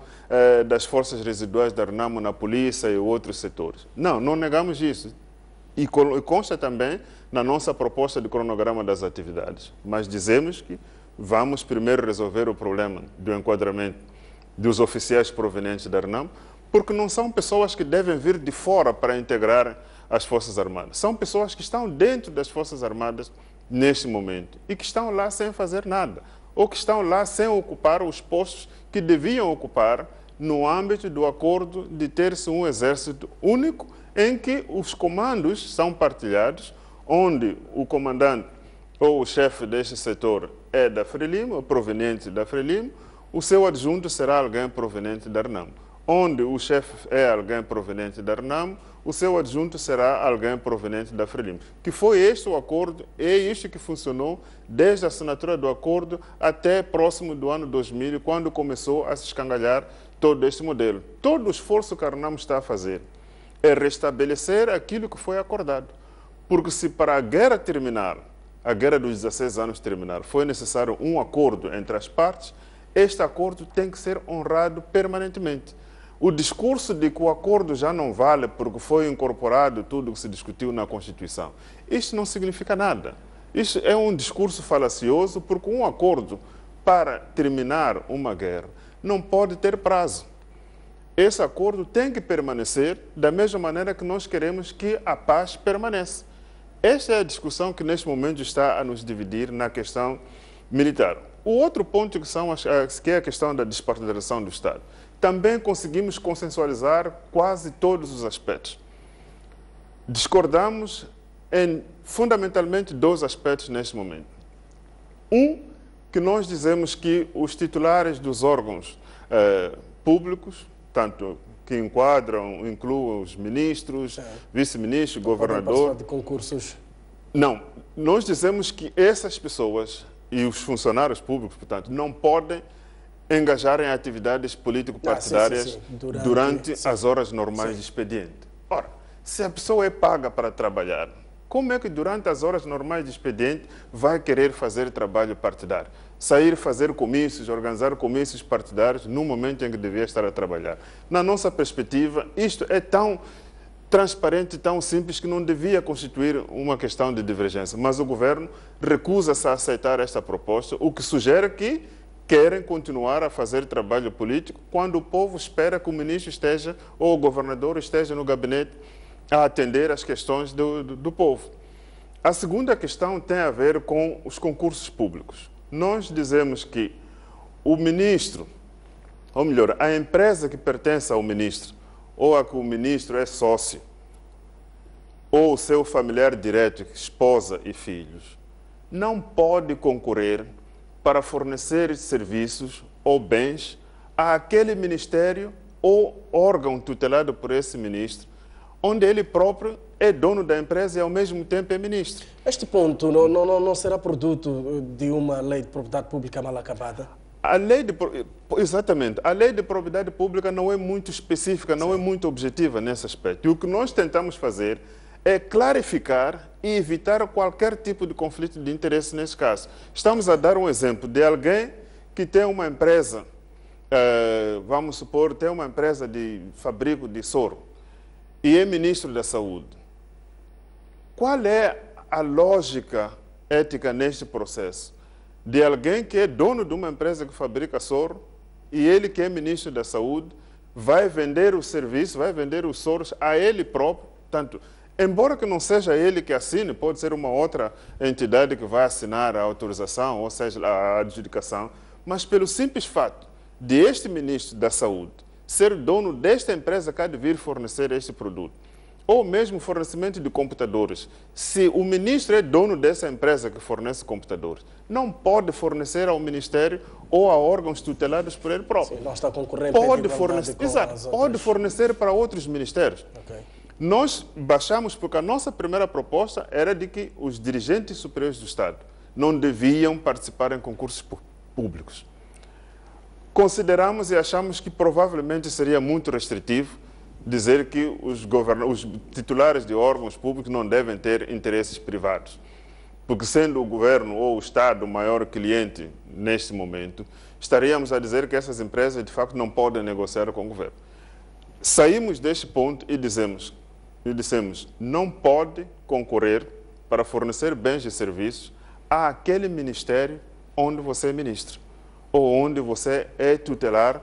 das forças residuais da Renamo na polícia e outros setores. Não negamos isso. E consta também na nossa proposta de cronograma das atividades. Mas dizemos que vamos primeiro resolver o problema do enquadramento dos oficiais provenientes da Renamo, porque não são pessoas que devem vir de fora para integrar as Forças Armadas. São pessoas que estão dentro das Forças Armadas neste momento e que estão lá sem fazer nada, ou que estão lá sem ocupar os postos que deviam ocupar no âmbito do acordo de ter-se um exército único em que os comandos são partilhados, onde o comandante ou o chefe deste setor é da Frelimo, proveniente da Frelimo, o seu adjunto será alguém proveniente da Renamo. onde o chefe é alguém proveniente da Renamo, o seu adjunto será alguém proveniente da Frelimp. Que foi este o acordo, é isto que funcionou desde a assinatura do acordo até próximo do ano 2000, quando começou a se escangalhar todo este modelo. Todo o esforço que a Renamo está a fazer é restabelecer aquilo que foi acordado. Porque se para a guerra terminar, a guerra dos 16 anos terminar, foi necessário um acordo entre as partes, este acordo tem que ser honrado permanentemente. O discurso de que o acordo já não vale porque foi incorporado tudo o que se discutiu na Constituição, isto não significa nada. Isto é um discurso falacioso porque um acordo para terminar uma guerra não pode ter prazo. Esse acordo tem que permanecer da mesma maneira que nós queremos que a paz permaneça. Esta é a discussão que neste momento está a nos dividir na questão militar. O outro ponto que é a questão da despartidarização do Estado. Também conseguimos consensualizar quase todos os aspectos. Discordamos em fundamentalmente dois aspectos neste momento. Um, que nós dizemos que os titulares dos órgãos públicos, tanto que incluam os ministros, vice-ministros, governador... de concursos. Não, nós dizemos que essas pessoas e os funcionários públicos, portanto, não podem engajar em atividades político-partidárias durante as horas normais de expediente. Ora, se a pessoa é paga para trabalhar, como é que durante as horas normais de expediente vai querer fazer trabalho partidário? Sair, fazer comícios, organizar comícios partidários no momento em que devia estar a trabalhar. Na nossa perspectiva, isto é tão transparente, tão simples, que não devia constituir uma questão de divergência. Mas o governo recusa-se a aceitar esta proposta, o que sugere que querem continuar a fazer trabalho político quando o povo espera que o ministro esteja ou o governador esteja no gabinete a atender às questões do povo. A segunda questão tem a ver com os concursos públicos. Nós dizemos que o ministro, ou melhor, a empresa que pertence ao ministro, ou a que o ministro é sócio, ou o seu familiar direto, esposa e filhos, não pode concorrer para fornecer serviços ou bens àquele ministério ou órgão tutelado por esse ministro, onde ele próprio é dono da empresa e ao mesmo tempo é ministro. Este ponto não será produto de uma lei de propriedade pública mal acabada? Exatamente. A lei de propriedade pública não é muito específica, não é muito objetiva nesse aspecto. E o que nós tentamos fazer é clarificar e evitar qualquer tipo de conflito de interesse nesse caso. Estamos a dar um exemplo de alguém que tem uma empresa, vamos supor, tem uma empresa de fabrico de soro e é ministro da Saúde. Qual é a lógica ética neste processo? De alguém que é dono de uma empresa que fabrica soro e ele que é ministro da Saúde vai vender o serviço, vai vender os soros a ele próprio. Portanto, embora que não seja ele que assine, pode ser uma outra entidade que vai assinar a autorização, ou seja, a adjudicação, mas pelo simples fato de este ministro da Saúde ser dono desta empresa que há de vir fornecer este produto, ou mesmo fornecimento de computadores. Se o ministro é dono dessa empresa que fornece computadores, não pode fornecer ao ministério ou a órgãos tutelados por ele próprio. Sim, não está concorrendo pode fornecer para outros ministérios. Okay. Nós baixamos porque a nossa primeira proposta era de que os dirigentes superiores do Estado não deviam participar em concursos públicos. Consideramos e achamos que provavelmente seria muito restritivo dizer que os titulares de órgãos públicos não devem ter interesses privados. Porque sendo o governo ou o Estado o maior cliente neste momento, estaríamos a dizer que essas empresas de facto não podem negociar com o governo. Saímos deste ponto e dissemos, não pode concorrer para fornecer bens e serviços àquele ministério onde você é ministro, ou onde você é tutelar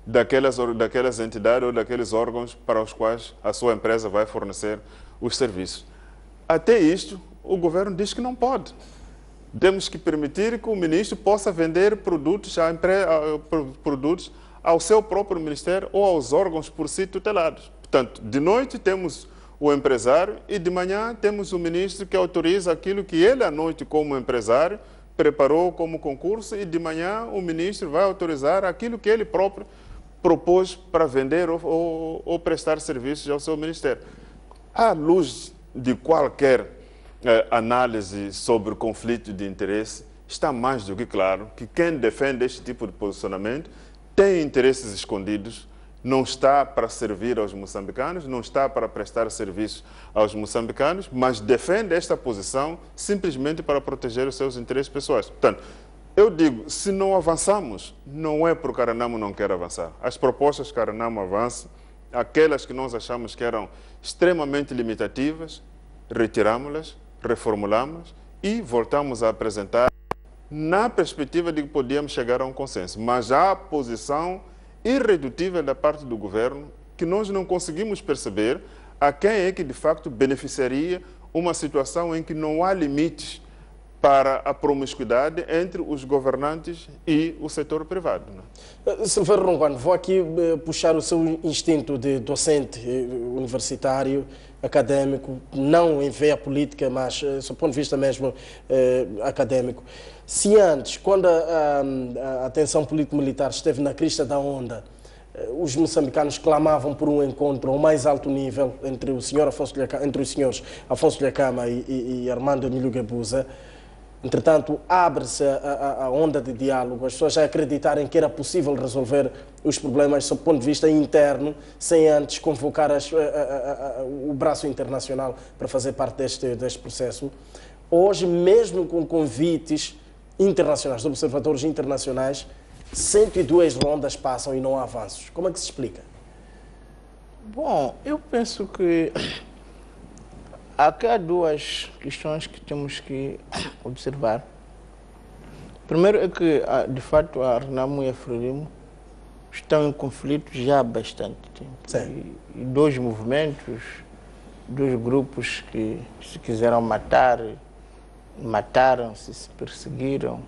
daquelas entidades ou daqueles órgãos para os quais a sua empresa vai fornecer os serviços. Até isto, o governo diz que não pode. Temos que permitir que o ministro possa vender produtos ao seu próprio ministério ou aos órgãos por si tutelados. Portanto, de noite temos o empresário e de manhã temos o ministro que autoriza aquilo que ele, à noite, como empresário, preparou como concurso, e de manhã o ministro vai autorizar aquilo que ele próprio propôs para vender ou prestar serviços ao seu ministério. À luz de qualquer análise sobre conflito de interesse, está mais do que claro que quem defende este tipo de posicionamento tem interesses escondidos, não está para servir aos moçambicanos, não está para prestar serviços aos moçambicanos, mas defende esta posição simplesmente para proteger os seus interesses pessoais. Portanto, eu digo, se não avançamos, não é porque Caranamo não quer avançar. As propostas que Caranamo avança, aquelas que nós achamos que eram extremamente limitativas, retiramos-las, reformulamos e voltamos a apresentar na perspectiva de que podíamos chegar a um consenso. Mas há a posição irredutível da parte do governo que nós não conseguimos perceber a quem é que de facto beneficiaria uma situação em que não há limites para a promiscuidade entre os governantes e o setor privado. Silveira Ronquano, vou aqui puxar o seu instinto de docente universitário, académico, não em veia política, mas do ponto de vista mesmo académico. Se antes, quando a tensão político-militar esteve na crista da onda, os moçambicanos clamavam por um encontro ao mais alto nível entre os senhores Afonso Lhakama e Armando Emílio Guebuza. Entretanto, abre-se a onda de diálogo, as pessoas já acreditarem que era possível resolver os problemas do ponto de vista interno, sem antes convocar o braço internacional para fazer parte deste processo. Hoje, mesmo com convites internacionais, de observadores internacionais, 102 rondas passam e não há avanços. Como é que se explica? Bom, eu penso que aqui há duas questões que temos que observar. Primeiro é que, de fato, a Renamo e a Frelimo estão em conflito já há bastante tempo. E dois movimentos, dois grupos que se quiseram matar, mataram-se, se perseguiram.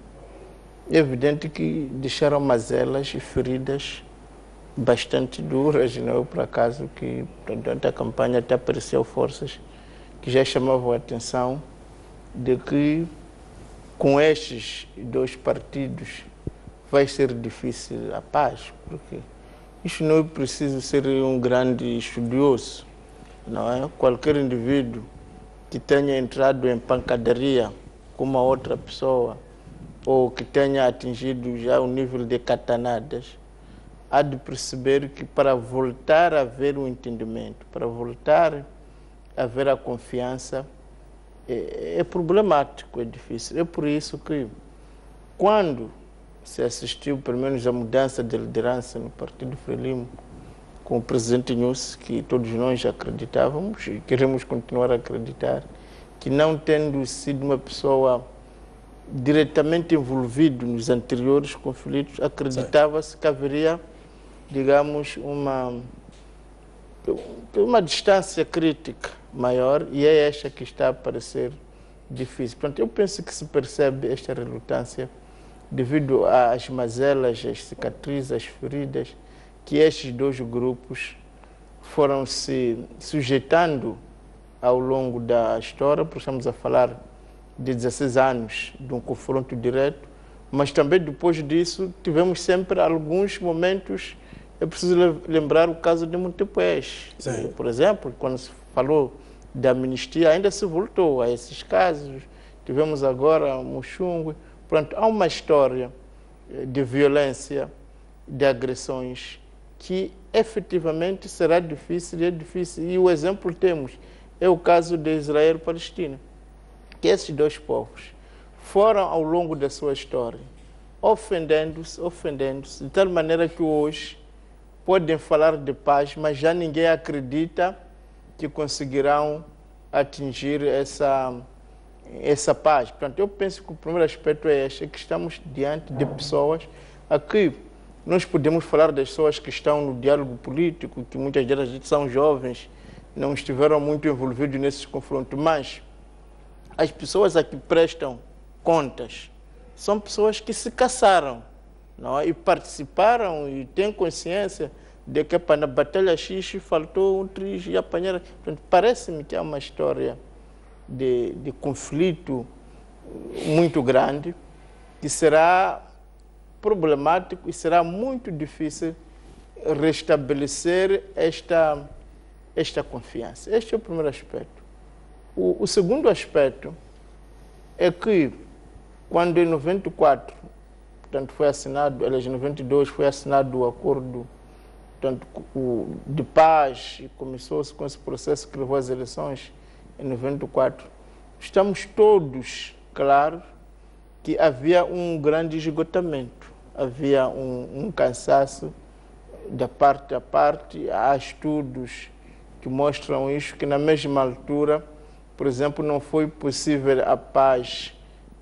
É evidente que deixaram mazelas e feridas bastante duras, não é por acaso que durante a campanha até apareceu forças que já chamavam a atenção de que com estes dois partidos vai ser difícil a paz, porque isso não é preciso ser um grande estudioso, não é? Qualquer indivíduo que tenha entrado em pancadaria com uma outra pessoa ou que tenha atingido já o nível de catanadas, há de perceber que para voltar a haver um entendimento, para voltar a haver a confiança, é problemático, é difícil. É por isso que, quando se assistiu, pelo menos, à mudança de liderança no Partido Frelimo, com o presidente Nhus, que todos nós acreditávamos e queremos continuar a acreditar, que não tendo sido uma pessoa diretamente envolvida nos anteriores conflitos, acreditava-se que haveria, digamos, uma distância crítica maior, e é esta que está a parecer difícil. Portanto, eu penso que se percebe esta relutância devido às mazelas, às cicatrizes, às feridas que estes dois grupos foram se sujeitando ao longo da história, porque estamos a falar de 16 anos de um confronto direto, mas também depois disso tivemos sempre alguns momentos. É preciso lembrar o caso de Montepuez, por exemplo, quando se falou da amnistia, ainda se voltou a esses casos. Tivemos agora Muxungue. Pronto, há uma história de violência, de agressões, que efetivamente será difícil e é difícil. E o exemplo temos, é o caso de Israel e Palestina, que esses dois povos foram ao longo da sua história ofendendo-se, de tal maneira que hoje podem falar de paz, mas já ninguém acredita que conseguirão atingir essa paz. Portanto, eu penso que o primeiro aspecto é este, que estamos diante de pessoas. Aqui nós podemos falar das pessoas que estão no diálogo político, que muitas delas são jovens, não estiveram muito envolvidos nesses confrontos, mas as pessoas a que prestam contas são pessoas que se caçaram, não é? E participaram e têm consciência de que na Batalha X faltou um triz e apanharam. Parece-me que há uma história de conflito muito grande que será problemático e será muito difícil restabelecer esta confiança. Este é o primeiro aspecto. O segundo aspecto é que, quando em 94, portanto, foi assinado, aliás, em 92, foi assinado o acordo, portanto, de paz, e começou-se com esse processo que levou às eleições em 94, estamos todos claros que havia um grande esgotamento, havia um cansaço da parte a parte. Há estudos que mostram isso, que na mesma altura, por exemplo, não foi possível a paz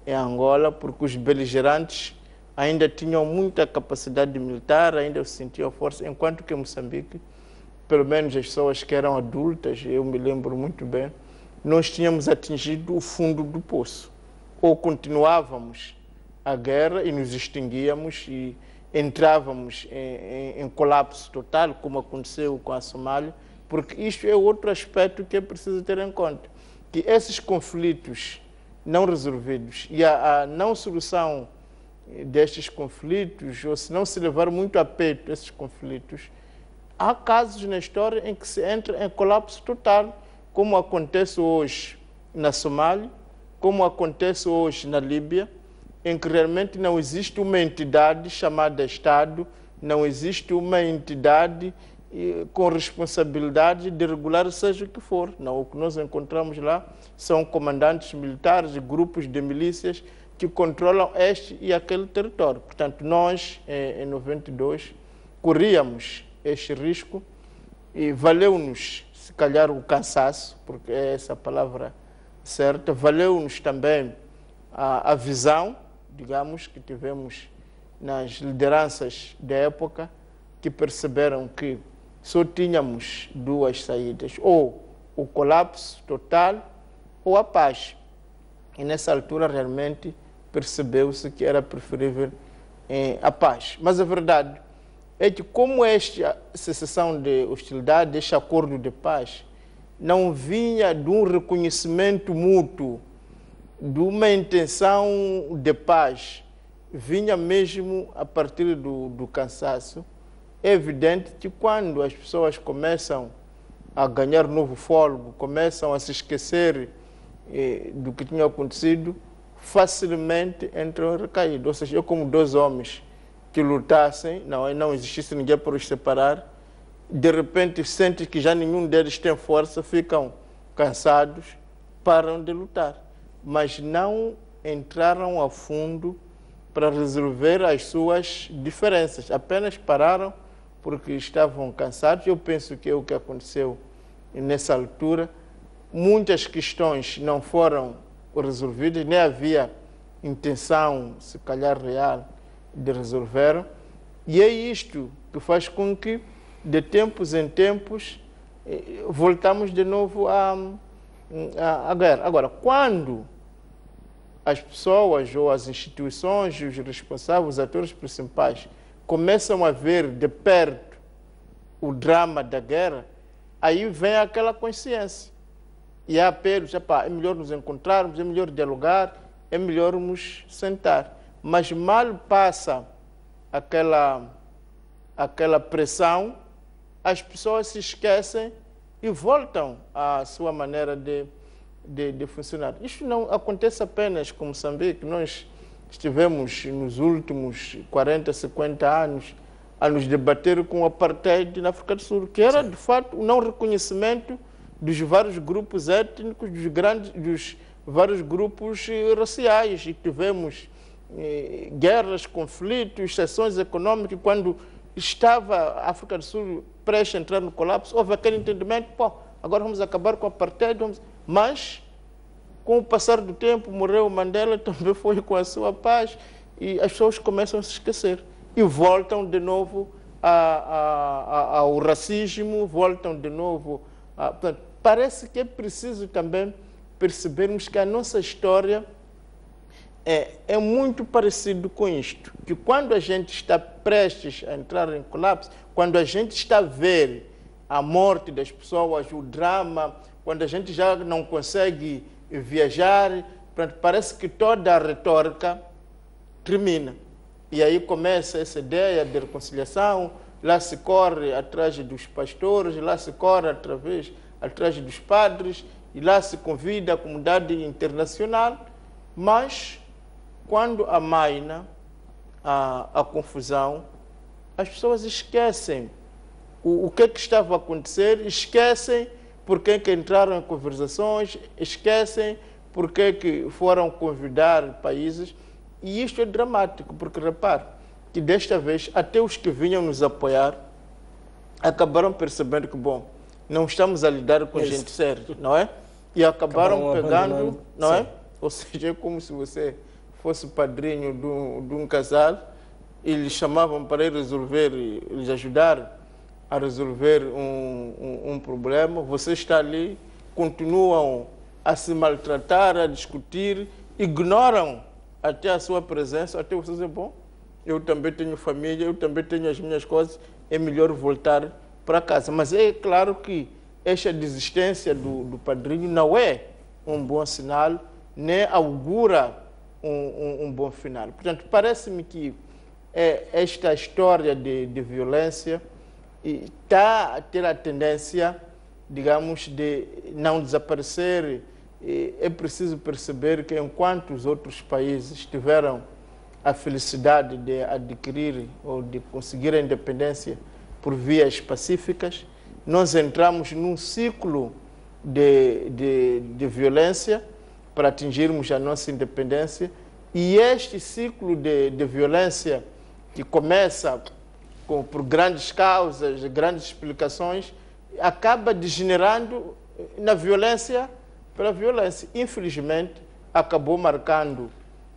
em Angola, porque os beligerantes ainda tinham muita capacidade militar, ainda sentiam força, enquanto que em Moçambique, pelo menos as pessoas que eram adultas, eu me lembro muito bem, nós tínhamos atingido o fundo do poço. Ou continuávamos a guerra e nos extinguíamos e entrávamos em colapso total, como aconteceu com a Somália, porque isto é outro aspecto que é preciso ter em conta, que esses conflitos não resolvidos e a não solução destes conflitos, ou se não se levar muito a peito esses conflitos, há casos na história em que se entra em colapso total, como acontece hoje na Somália, como acontece hoje na Líbia, em que realmente não existe uma entidade chamada Estado, não existe uma entidade com responsabilidade de regular seja o que for. Não, o que nós encontramos lá são comandantes militares e grupos de milícias que controlam este e aquele território. Portanto, nós, em 92, corríamos este risco e valeu-nos, se calhar, o cansaço, porque é essa a palavra certa, valeu-nos também a visão, digamos, que tivemos nas lideranças da época, que perceberam que só tínhamos duas saídas, ou o colapso total ou a paz. E nessa altura realmente percebeu-se que era preferível a paz. Mas a verdade é que, como esta cessação de hostilidade, este acordo de paz, não vinha de um reconhecimento mútuo, de uma intenção de paz, vinha mesmo a partir do cansaço, é evidente que quando as pessoas começam a ganhar novo fôlego, começam a se esquecer do que tinha acontecido, facilmente entram em recaída. Ou seja, eu, como dois homens que lutassem, não existisse ninguém para os separar, de repente sentem que já nenhum deles tem força, ficam cansados, param de lutar. Mas não entraram a fundo para resolver as suas diferenças, apenas pararam porque estavam cansados. Eu penso que é o que aconteceu nessa altura. Muitas questões não foram resolvidas, nem havia intenção, se calhar real, de resolver. E é isto que faz com que, de tempos em tempos, voltamos de novo à guerra. Agora, quando as pessoas ou as instituições, os responsáveis, os atores principais, começam a ver de perto o drama da guerra, aí vem aquela consciência. E há apelos, é melhor nos encontrarmos, é melhor dialogar, é melhor nos sentar. Mas mal passa aquela pressão, as pessoas se esquecem e voltam à sua maneira de funcionar. Isto não acontece apenas com Moçambique. Nós estivemos nos últimos 40, 50 anos a nos debater com o apartheid na África do Sul, que era, de fato, o não reconhecimento dos vários grupos étnicos, dos vários grupos raciais. E tivemos guerras, conflitos, seções econômicas. Quando estava a África do Sul prestes a entrar no colapso, houve aquele entendimento, agora vamos acabar com o apartheid, mas com o passar do tempo, morreu Mandela, também foi com a sua paz, e as pessoas começam a se esquecer e voltam de novo ao racismo, voltam de novo parece que é preciso também percebermos que a nossa história é muito parecido com isto, que quando a gente está prestes a entrar em colapso, quando a gente está a ver a morte das pessoas, o drama, quando a gente já não consegue viajar, parece que toda a retórica termina. E aí começa essa ideia de reconciliação, lá se corre atrás dos pastores, lá se corre atrás dos padres, e lá se convida a comunidade internacional, mas quando amaina a confusão, as pessoas esquecem o que estava a acontecer, esquecem por que entraram em conversações, esquecem por que foram convidar países, e isto é dramático, porque repare que desta vez até os que vinham nos apoiar acabaram percebendo que, bom, não estamos a lidar com gente séria, não é? E acabaram pegando, não é? Ou seja, é como se você fosse padrinho de um casal e lhes chamavam para ir resolver, eles ajudar a resolver um problema. Você está ali, continuam a se maltratar, a discutir, ignoram até a sua presença, até você dizer, bom, eu também tenho família, eu também tenho as minhas coisas, é melhor voltar para casa. Mas é claro que esta desistência do padrinho não é um bom sinal, nem augura um bom final. Portanto, parece-me que esta história de violência está a ter a tendência, digamos, de não desaparecer. É preciso perceber que enquanto os outros países tiveram a felicidade de adquirir ou de conseguir a independência por vias pacíficas, nós entramos num ciclo de violência para atingirmos a nossa independência, e este ciclo de violência que começa por grandes causas, grandes explicações, acaba degenerando na violência pela violência. Infelizmente, acabou marcando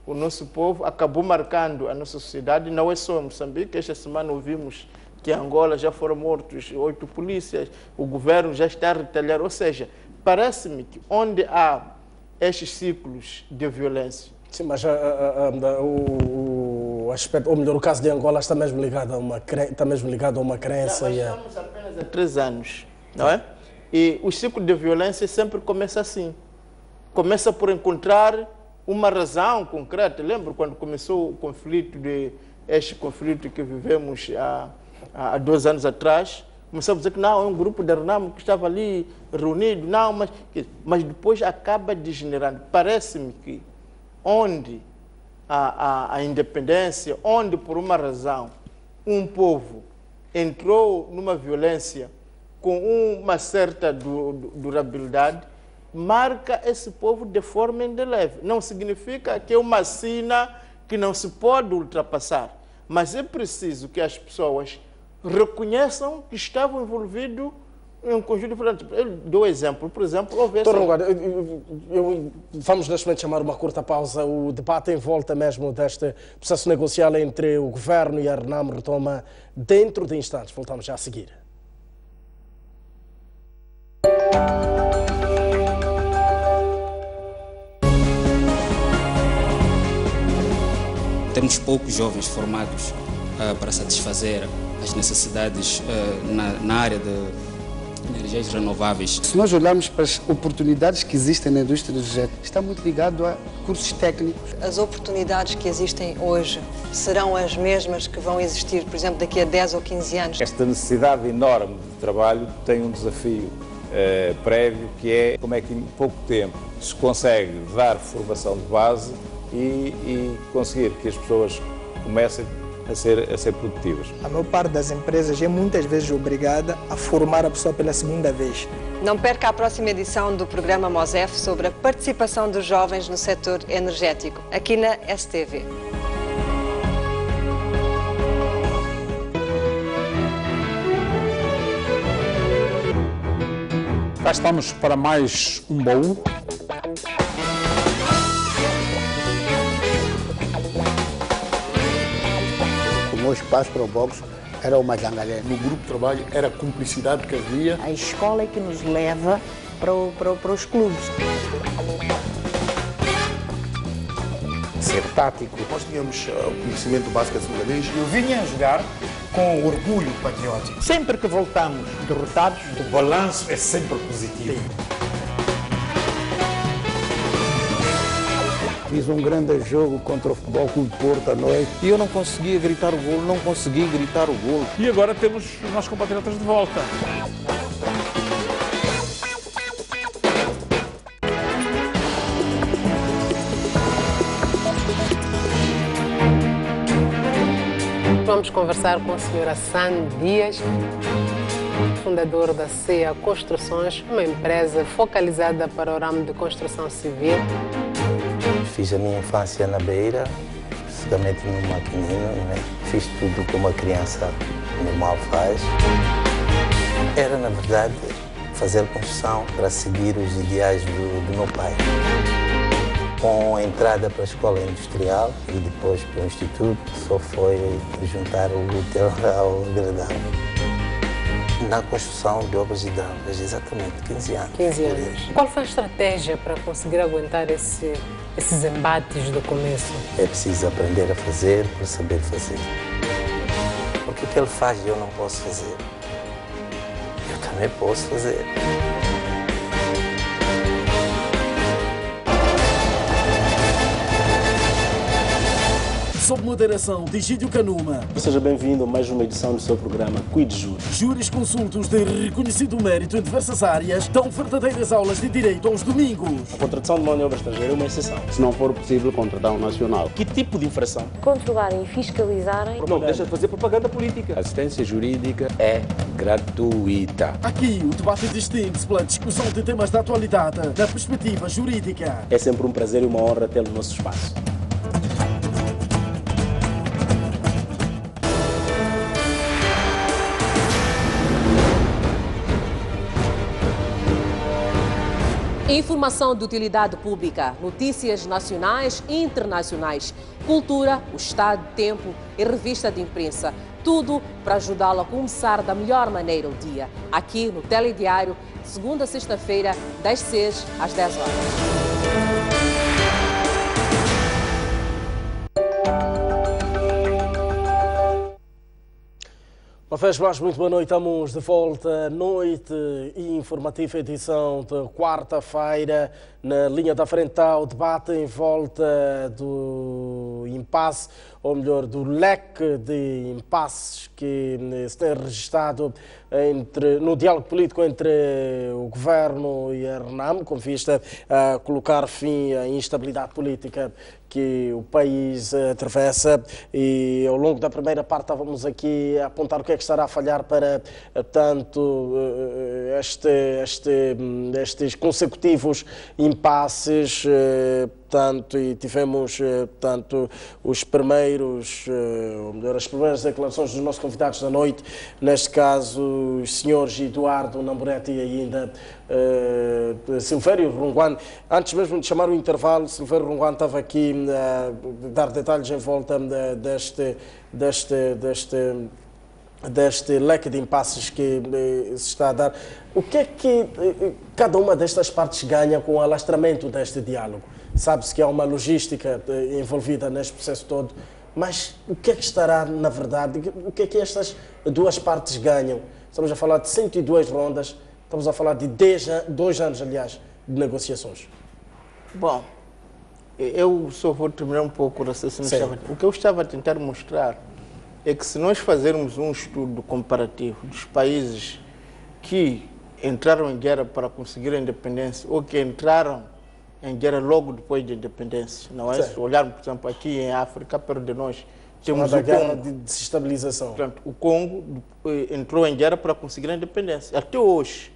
o nosso povo, acabou marcando a nossa sociedade. Não é só em Moçambique. Esta semana ouvimos que em Angola já foram mortos 8 polícias, o governo já está a retalhar. Ou seja, parece-me que onde há estes ciclos de violência... Sim, mas o aspecto, ou melhor, o caso de Angola está mesmo ligado a uma crença. Estamos apenas há 3 anos, não é? E o ciclo de violência sempre começa assim. Começa por encontrar uma razão concreta. Lembro quando começou o conflito, este conflito que vivemos há 2 anos atrás, começamos a dizer que não, é um grupo de Renamo que estava ali reunido, não, mas depois acaba degenerando. Parece-me que onde a independência, onde por uma razão um povo entrou numa violência com uma certa durabilidade, marca esse povo de forma indelével. Não significa que é uma sina que não se pode ultrapassar, mas é preciso que as pessoas reconheçam que estavam envolvidos em um conjunto de violência. Eu dou exemplo, por exemplo, vamos neste momento chamar uma curta pausa. O debate em volta mesmo deste processo negocial entre o governo e a Renamo retoma dentro de instantes. Voltamos já a seguir. Temos poucos jovens formados para satisfazer as necessidades na área de energias renováveis. Se nós olharmos para as oportunidades que existem na indústria do jet, está muito ligado a cursos técnicos. As oportunidades que existem hoje serão as mesmas que vão existir, por exemplo, daqui a 10 ou 15 anos? Esta necessidade enorme de trabalho tem um desafio prévio, que é como é que em pouco tempo se consegue dar formação de base e conseguir que as pessoas comecem a ser produtivas. A maior parte das empresas é muitas vezes obrigada a formar a pessoa pela segunda vez. Não perca a próxima edição do programa MOSEF sobre a participação dos jovens no setor energético, aqui na STV. Cá estamos para mais um baú. O meu espaço para o boxe era uma zangalé. No grupo de trabalho era a cumplicidade que havia. A escola é que nos leva para os clubes. Ser tático. Nós tínhamos o conhecimento básico de zangalês. Eu vinha a jogar com orgulho patriótico. Sempre que voltamos derrotados, o balanço é sempre positivo. Sim. fiz um grande jogo contra o Futebol Clube de Porto à noite. E eu não conseguia gritar o golo, não consegui gritar o golo. E agora temos os nossos compatriotas de volta. Vamos conversar com a senhora Sandro Dias, fundador da CEA Construções, uma empresa focalizada para o ramo de construção civil. Fiz a minha infância na Beira, especificamente no Maquinino, né? Fiz tudo como a criança normal faz. Era, na verdade, fazer construção para seguir os ideais do meu pai. Com a entrada para a escola industrial e depois para o instituto, só foi juntar o útil ao agradável. Na construção de obras hidráulicas, exatamente, 15 anos. 15 anos. Qual foi a estratégia para conseguir aguentar esses embates do começo? É preciso aprender a fazer para saber fazer. Porque o que ele faz e eu não posso fazer, eu também posso fazer. Sob moderação de Egídio Canuma. Seja bem-vindo a mais uma edição do seu programa Cuide Júri. Júris consultos de reconhecido mérito em diversas áreas dão verdadeiras aulas de direito aos domingos. A contratação de mão de obra estrangeira é uma exceção. Se não for possível, contratar um nacional. Que tipo de infração? Controlarem e fiscalizarem. Não deixa de fazer propaganda política. A assistência jurídica é gratuita. Aqui, o debate distingue-se pela discussão de temas da atualidade na perspectiva jurídica. É sempre um prazer e uma honra tê-lo no nosso espaço. Informação de utilidade pública, notícias nacionais e internacionais, cultura, o estado de tempo e revista de imprensa. Tudo para ajudá-lo a começar da melhor maneira o dia. Aqui no Telediário, segunda a sexta-feira, das 6 às 10 horas. Uma vez mais, muito boa noite. Estamos de volta à noite informativa, edição de quarta-feira. Na linha da frente há o debate em volta do impasse, ou melhor, do leque de impasses que se tem registado no diálogo político entre o Governo e a RENAM, com vista a colocar fim à instabilidade política que o país atravessa. E ao longo da primeira parte estávamos aqui a apontar o que é que estará a falhar para tanto estes consecutivos impasses, e tivemos tanto as primeiras declarações dos nossos convidados da noite, neste caso os senhores Eduardo Namburetti e ainda Silvério Runguan. Antes mesmo de chamar o intervalo, Silvério Runguan estava aqui a dar detalhes em volta deste leque de impasses que se está a dar. O que é que cada uma destas partes ganha com o alastramento deste diálogo? Sabe-se que há uma logística envolvida neste processo todo, mas o que é que estará, na verdade, o que é que estas duas partes ganham? Estamos a falar de 102 rondas, estamos a falar de 2 anos, aliás, de negociações. Bom, eu só vou terminar um pouco o raciocínio. O que eu estava a tentar mostrar é que se nós fazermos um estudo comparativo dos países que entraram em guerra para conseguir a independência ou que entraram em guerra logo depois da independência, não é? Se olharmos, por exemplo, aqui em África, perto de nós, temos o guerra de desestabilização. Portanto, o Congo entrou em guerra para conseguir a independência. Até hoje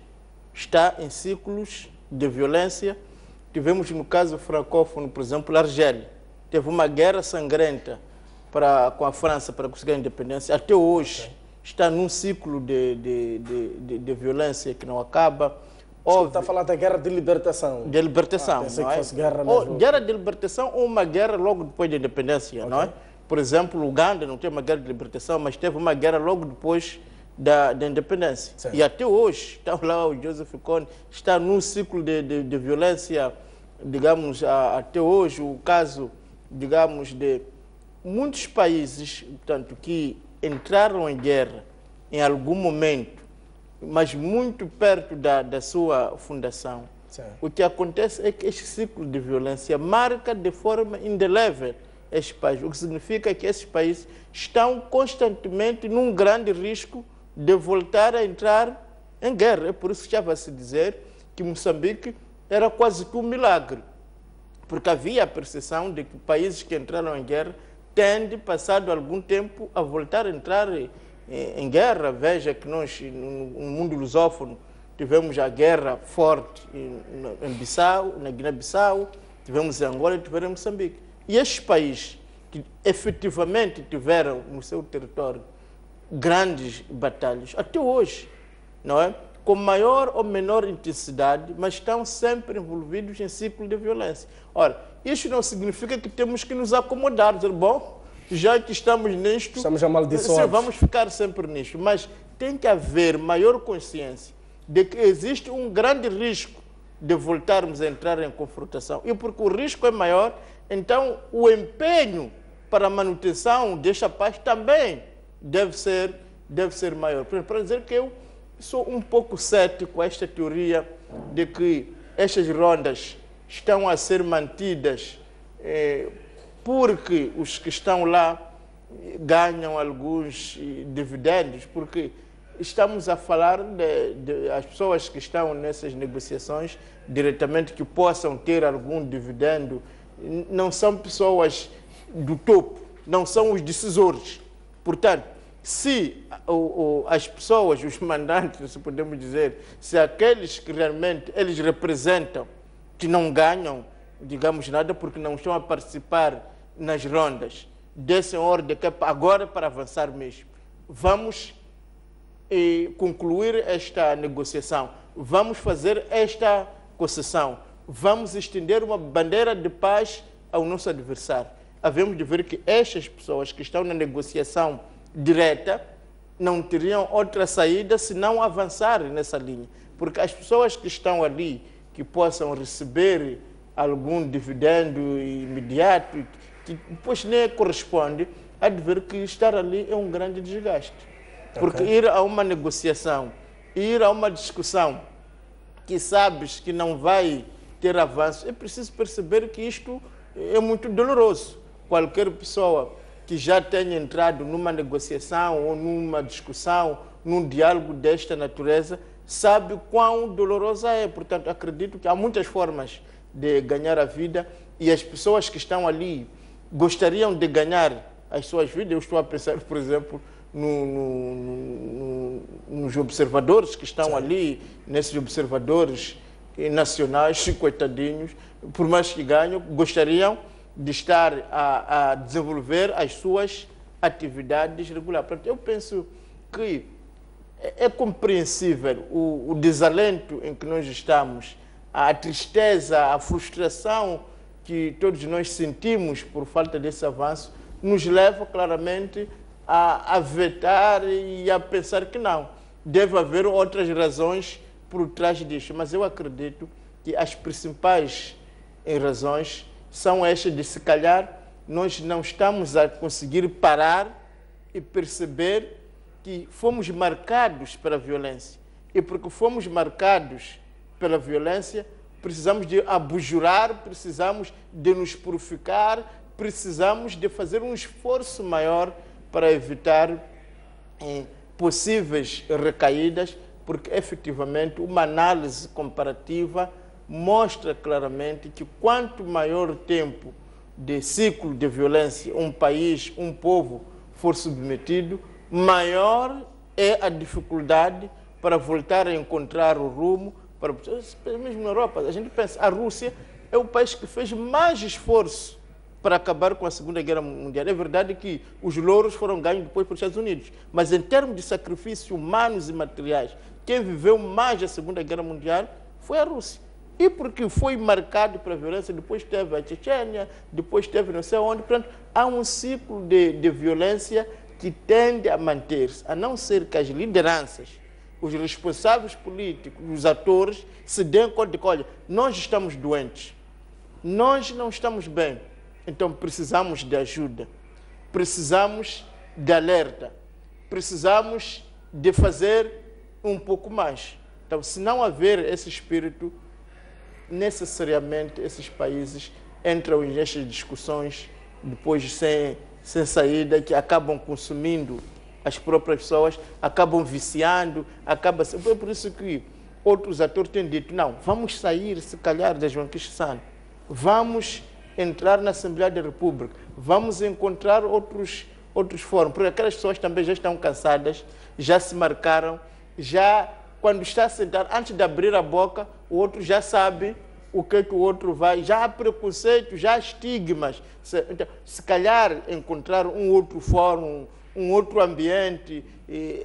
está em ciclos de violência. Tivemos, no caso francófono, por exemplo, a Argélia. Teve uma guerra sangrenta com a França para conseguir a independência. Até hoje está num ciclo de violência que não acaba. Está a falar da guerra de libertação. De libertação, não é? Que fosse guerra mesmo. Guerra de libertação ou uma guerra logo depois da independência, não é? Por exemplo, o Uganda não teve uma guerra de libertação, mas teve uma guerra logo depois da independência. Sim. E até hoje, está lá o Joseph Kony, está num ciclo de violência, digamos, até hoje, o caso, digamos, de muitos países, portanto, que entraram em guerra em algum momento, mas muito perto da sua fundação, O que acontece é que este ciclo de violência marca de forma indelével este país, o que significa que esses países estão constantemente num grande risco de voltar a entrar em guerra. É por isso que estava a se dizer que Moçambique era quase que um milagre, porque havia a percepção de que países que entraram em guerra tendem, passado algum tempo, a voltar a entrar em guerra. Veja que nós, no mundo lusófono, tivemos a guerra forte em Bissau, na Guiné-Bissau, tivemos em Angola e tivemos em Moçambique. E estes países que efetivamente tiveram no seu território grandes batalhas, até hoje, não é? Com maior ou menor intensidade, mas estão sempre envolvidos em ciclo de violência. Ora, isso não significa que temos que nos acomodar, dizer, bom, já que estamos nisto, estamos amaldiçoados, vamos ficar sempre nisto. Mas tem que haver maior consciência de que existe um grande risco de voltarmos a entrar em confrontação. E porque o risco é maior, então o empenho para a manutenção desta paz também deve ser maior. Para dizer que eu sou um pouco cético a esta teoria de que estas rondas estão a ser mantidas porque os que estão lá ganham alguns dividendos, porque estamos a falar de as pessoas que estão nessas negociações diretamente que possam ter algum dividendo, não são pessoas do topo, não são os decisores. Portanto, se as pessoas, os mandantes, se podemos dizer, se aqueles que realmente eles representam, que não ganham, digamos, nada porque não estão a participar nas rondas, dessem ordem que agora para avançar mesmo, vamos concluir esta negociação, vamos fazer esta concessão, vamos estender uma bandeira de paz ao nosso adversário. Havemos de ver que estas pessoas que estão na negociação direta não teriam outra saída senão avançar nessa linha. Porque as pessoas que estão ali, que possam receber algum dividendo imediato, que depois nem corresponde, há de ver que estar ali é um grande desgaste. Porque ir a uma negociação, ir a uma discussão que sabes que não vai ter avanço, é preciso perceber que isto é muito doloroso. Qualquer pessoa que já tenha entrado numa negociação ou numa discussão, num diálogo desta natureza, sabe quão dolorosa é. Portanto, acredito que há muitas formas de ganhar a vida e as pessoas que estão ali gostariam de ganhar as suas vidas. Eu estou a pensar, por exemplo, nos observadores que estão ali, nesses observadores nacionais, coitadinhos, por mais que ganhem, gostariam de estar a desenvolver as suas atividades regulares. Portanto, eu penso que é compreensível o desalento em que nós estamos, a tristeza, a frustração que todos nós sentimos por falta desse avanço, nos leva claramente a vetar e a pensar que não, deve haver outras razões por trás disso. Mas eu acredito que as principais razões são estas de, se calhar, nós não estamos a conseguir parar e perceber que fomos marcados pela violência. E porque fomos marcados pela violência, precisamos de abujurar, precisamos de nos purificar, precisamos de fazer um esforço maior para evitar possíveis recaídas, porque efetivamente uma análise comparativa mostra claramente que quanto maior tempo de ciclo de violência um país, um povo for submetido, maior é a dificuldade para voltar a encontrar o rumo. Mesmo na Europa, a gente pensa, a Rússia é o país que fez mais esforço para acabar com a Segunda Guerra Mundial. É verdade que os louros foram ganhos depois pelos Estados Unidos, mas em termos de sacrifícios humanos e materiais, quem viveu mais a Segunda Guerra Mundial foi a Rússia. E porque foi marcado pela violência, depois teve a Chechênia, depois teve não sei onde. Portanto, há um ciclo de violência que tende a manter-se, a não ser que as lideranças, os responsáveis políticos, os atores, se deem conta de que, olha, nós estamos doentes, nós não estamos bem, então precisamos de ajuda, precisamos de alerta, precisamos de fazer um pouco mais. Então, se não haver esse espírito, necessariamente esses países entram nestas discussões depois sem saída, que acabam consumindo as próprias pessoas, acabam viciando, Foi por isso que outros atores têm dito, não, vamos sair, se calhar, da João Cristiano, vamos entrar na Assembleia da República, vamos encontrar outros fóruns, porque aquelas pessoas também já estão cansadas, já se marcaram, já quando está sentado, antes de abrir a boca, o outro já sabe o que o outro vai, já há preconceito, já há estigmas. Então, se calhar encontrar um outro fórum, um outro ambiente,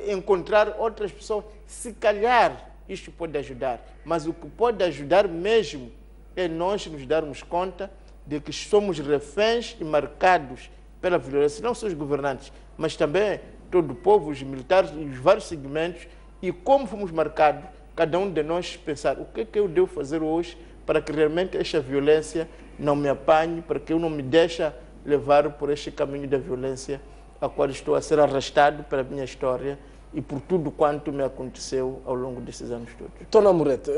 encontrar outras pessoas, se calhar isto pode ajudar. Mas o que pode ajudar mesmo é nós nos darmos conta de que somos reféns e marcados pela violência, não só os governantes, mas também todo o povo, os militares e os vários segmentos, e como fomos marcados, cada um de nós pensar o que é que eu devo fazer hoje para que realmente esta violência não me apanhe, para que eu não me deixe levar por este caminho da violência a qual estou a ser arrastado pela minha história e por tudo quanto me aconteceu ao longo desses anos todos. Dona Moretti,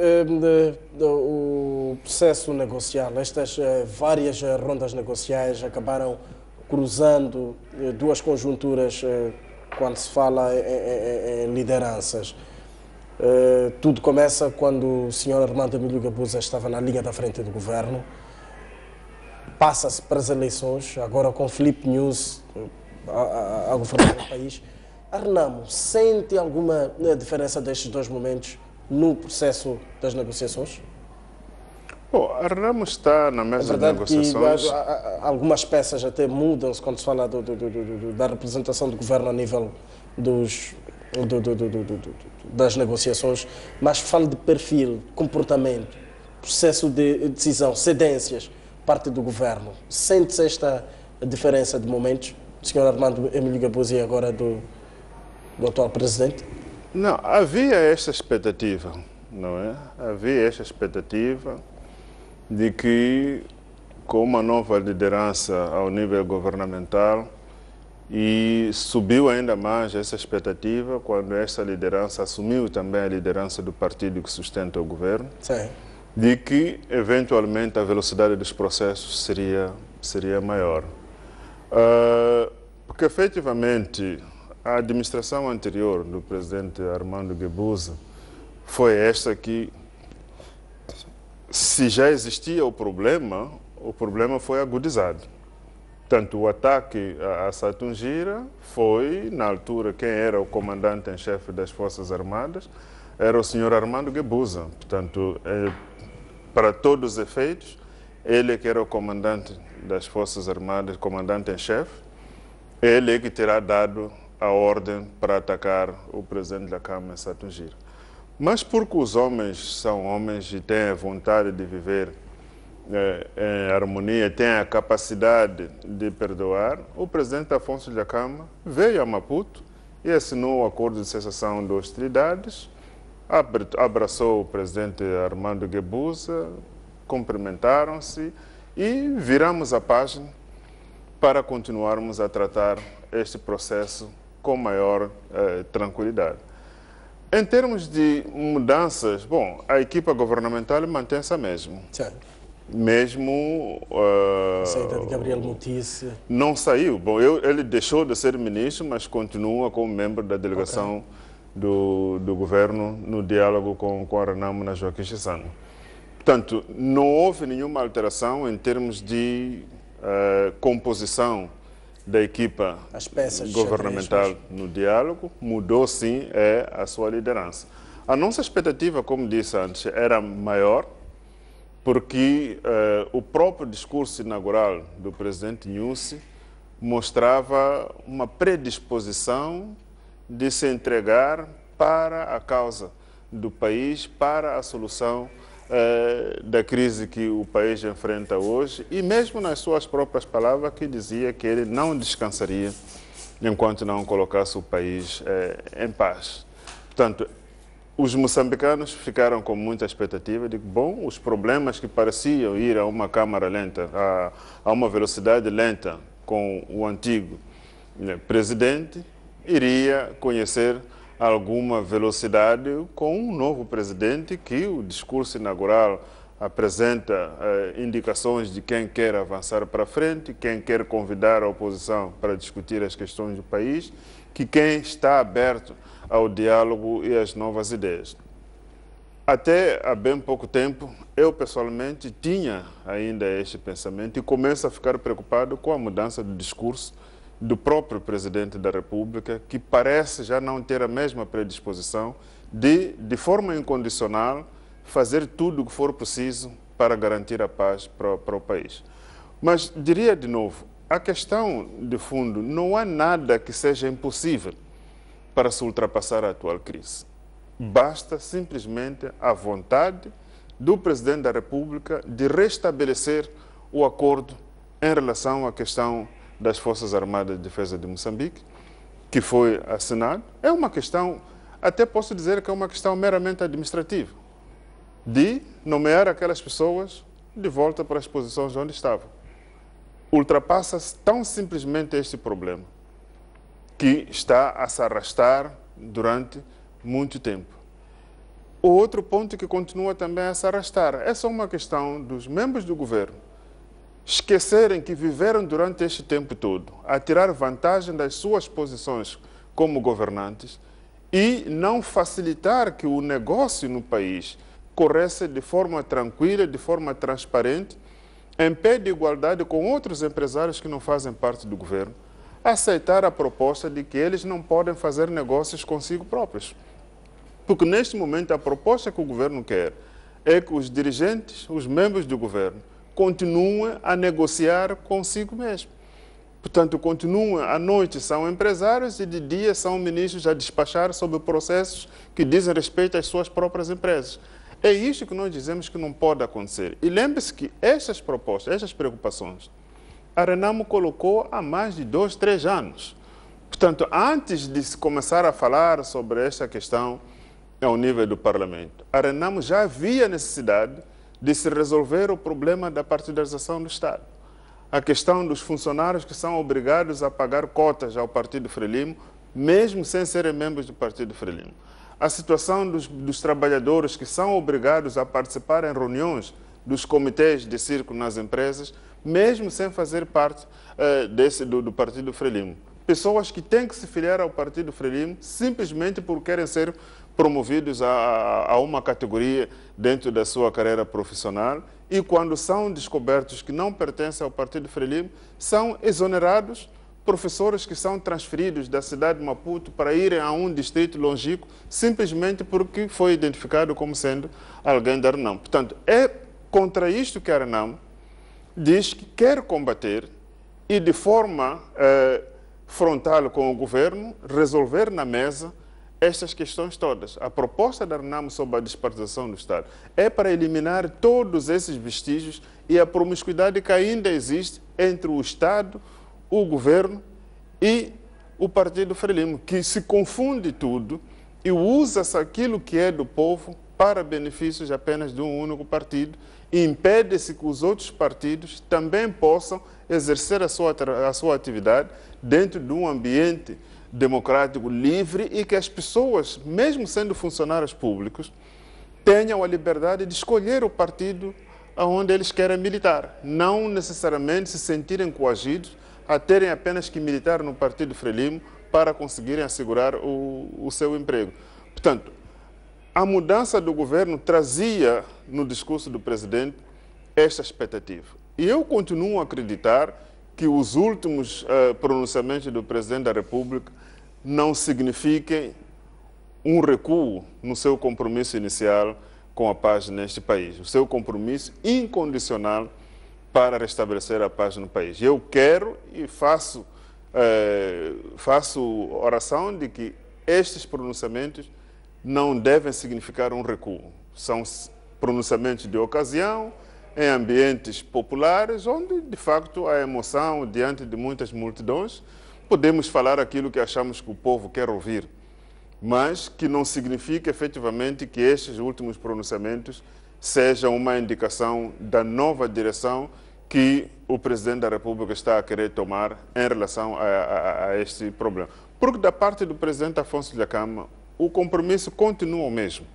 o processo negocial, estas várias rondas negociais acabaram cruzando duas conjunturas quando se fala em lideranças. Tudo começa quando o Sr. Armando Emílio Gabuza estava na linha da frente do governo. Passa-se para as eleições, agora com Filipe Nunes a governar o país. A Renamo sente alguma diferença destes dois momentos no processo das negociações? Bom, a Renamo está na mesa de negociações. Que algumas peças até mudam-se quando se fala da representação do governo a nível das negociações, mas falo de perfil, comportamento, processo de decisão, cedências, parte do governo. Sente-se esta diferença de momentos, do Sr. Armando Emílio Gabuza e agora do atual presidente? Não, havia esta expectativa, não é? Havia esta expectativa de que, com uma nova liderança ao nível governamental, e subiu ainda mais essa expectativa quando essa liderança assumiu também a liderança do partido que sustenta o governo, sim, de que, eventualmente, a velocidade dos processos seria maior. Porque, efetivamente, a administração anterior do presidente Armando Gabuza foi esta que, se já existia o problema foi agudizado. Portanto, o ataque a Satungira foi, na altura, quem era o comandante em chefe das Forças Armadas era o Sr. Armando Gabuza. Portanto, para todos os efeitos, ele que era o comandante das Forças Armadas, comandante em chefe, ele é que terá dado a ordem para atacar o presidente da Câmara, Satungira. Mas porque os homens são homens e têm a vontade de viver em harmonia, tem a capacidade de perdoar, o presidente Afonso da Câmara veio a Maputo e assinou o acordo de cessação de hostilidades, abraçou o presidente Armando Gabuza, cumprimentaram-se e viramos a página para continuarmos a tratar este processo com maior tranquilidade. Em termos de mudanças, bom, a equipa governamental mantém-se a mesma. Certo. Mesmo a saída de Gabriel Mutice não saiu. Bom, ele deixou de ser ministro, mas continua como membro da delegação do governo no diálogo com a Renamo na Joaquim Chissano. Portanto, não houve nenhuma alteração em termos de composição da equipa governamental no diálogo. Mudou sim a sua liderança. A nossa expectativa, como disse antes, era maior, porque o próprio discurso inaugural do presidente Nyusi mostrava uma predisposição de se entregar para a causa do país, para a solução da crise que o país enfrenta hoje, e mesmo nas suas próprias palavras que dizia que ele não descansaria enquanto não colocasse o país em paz. Portanto, os moçambicanos ficaram com muita expectativa de que, bom, os problemas que pareciam ir a uma câmara lenta, a uma velocidade lenta com o antigo presidente, iria conhecer alguma velocidade com um novo presidente que o discurso inaugural apresenta indicações de quem quer avançar para frente, quem quer convidar a oposição para discutir as questões do país, que quem está aberto ao diálogo e às novas ideias. Até há bem pouco tempo, eu pessoalmente tinha ainda este pensamento e começo a ficar preocupado com a mudança do discurso do próprio presidente da República, que parece já não ter a mesma predisposição de forma incondicional, fazer tudo o que for preciso para garantir a paz para o país. Mas diria de novo, a questão de fundo, não há nada que seja impossível para se ultrapassar a atual crise. Basta simplesmente a vontade do Presidente da República de restabelecer o acordo em relação à questão das Forças Armadas de Defesa de Moçambique, que foi assinado. É uma questão, até posso dizer que é uma questão meramente administrativa, de nomear aquelas pessoas de volta para as posições onde estavam. Ultrapassa-se tão simplesmente este problema, que está a se arrastar durante muito tempo. O outro ponto que continua também a se arrastar é só uma questão dos membros do governo esquecerem que viveram durante este tempo todo a tirar vantagem das suas posições como governantes e não facilitar que o negócio no país corresse de forma tranquila, de forma transparente, em pé de igualdade com outros empresários que não fazem parte do governo, aceitar a proposta de que eles não podem fazer negócios consigo próprios. Porque neste momento a proposta que o governo quer é que os dirigentes, os membros do governo, continuem a negociar consigo mesmo. Portanto, continuam, à noite são empresários e de dia são ministros a despachar sobre processos que dizem respeito às suas próprias empresas. É isso que nós dizemos que não pode acontecer. E lembre-se que estas propostas, estas preocupações, a Renamo colocou há mais de 2, 3 anos. Portanto, antes de se começar a falar sobre esta questão ao nível do Parlamento, a Renamo já havia necessidade de se resolver o problema da partidarização do Estado. A questão dos funcionários que são obrigados a pagar cotas ao Partido Frelimo, mesmo sem serem membros do Partido Frelimo. A situação dos trabalhadores que são obrigados a participar em reuniões dos comitês de círculo nas empresas, mesmo sem fazer parte do Partido Frelimo. Pessoas que têm que se filiar ao Partido Frelimo simplesmente por querem ser promovidos a uma categoria dentro da sua carreira profissional e quando são descobertos que não pertencem ao Partido Frelimo, são exonerados. Professores que são transferidos da cidade de Maputo para irem a um distrito longínquo simplesmente porque foi identificado como sendo alguém da Renamo. Portanto, é contra isto que a Renamo diz que quer combater e de forma frontal com o governo resolver na mesa estas questões todas. A proposta da Renamo sobre a despartização do Estado é para eliminar todos esses vestígios e a promiscuidade que ainda existe entre o Estado, o governo e o Partido Frelimo, que se confunde tudo e usa-se aquilo que é do povo para benefícios apenas de um único partido e impede-se que os outros partidos também possam exercer a sua atividade dentro de um ambiente democrático livre e que as pessoas, mesmo sendo funcionários públicos, tenham a liberdade de escolher o partido onde eles querem militar, não necessariamente se sentirem coagidos a terem apenas que militar no Partido Frelimo para conseguirem assegurar o seu emprego. Portanto, a mudança do governo trazia no discurso do presidente esta expectativa. E eu continuo a acreditar que os últimos pronunciamentos do presidente da República não signifiquem um recuo no seu compromisso inicial com a paz neste país, o seu compromisso incondicional para restabelecer a paz no país. Eu quero e faço oração de que estes pronunciamentos não devem significar um recuo. São pronunciamentos de ocasião, em ambientes populares, onde, de facto, a emoção, diante de muitas multidões, podemos falar aquilo que achamos que o povo quer ouvir, mas que não significa, efetivamente, que estes últimos pronunciamentos sejam uma indicação da nova direção que o Presidente da República está a querer tomar em relação a este problema. Porque da parte do Presidente Afonso Dhlakama, o compromisso continua o mesmo.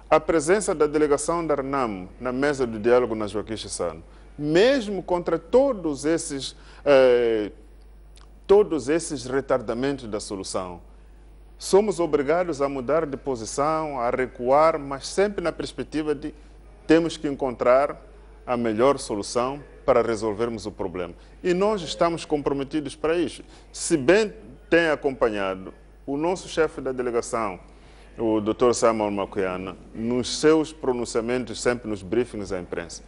a presença da delegação da RENAMO na mesa do diálogo na Joaquim Chissano, mesmo contra todos esses retardamentos da solução, somos obrigados a mudar de posição, a recuar, mas sempre na perspectiva de temos que encontrar a melhor solução para resolvermos o problema. E nós estamos comprometidos para isso. Se bem tem acompanhado o nosso chefe da delegação, o Dr. Samuel Macuiana, nos seus pronunciamentos, sempre nos briefings à imprensa,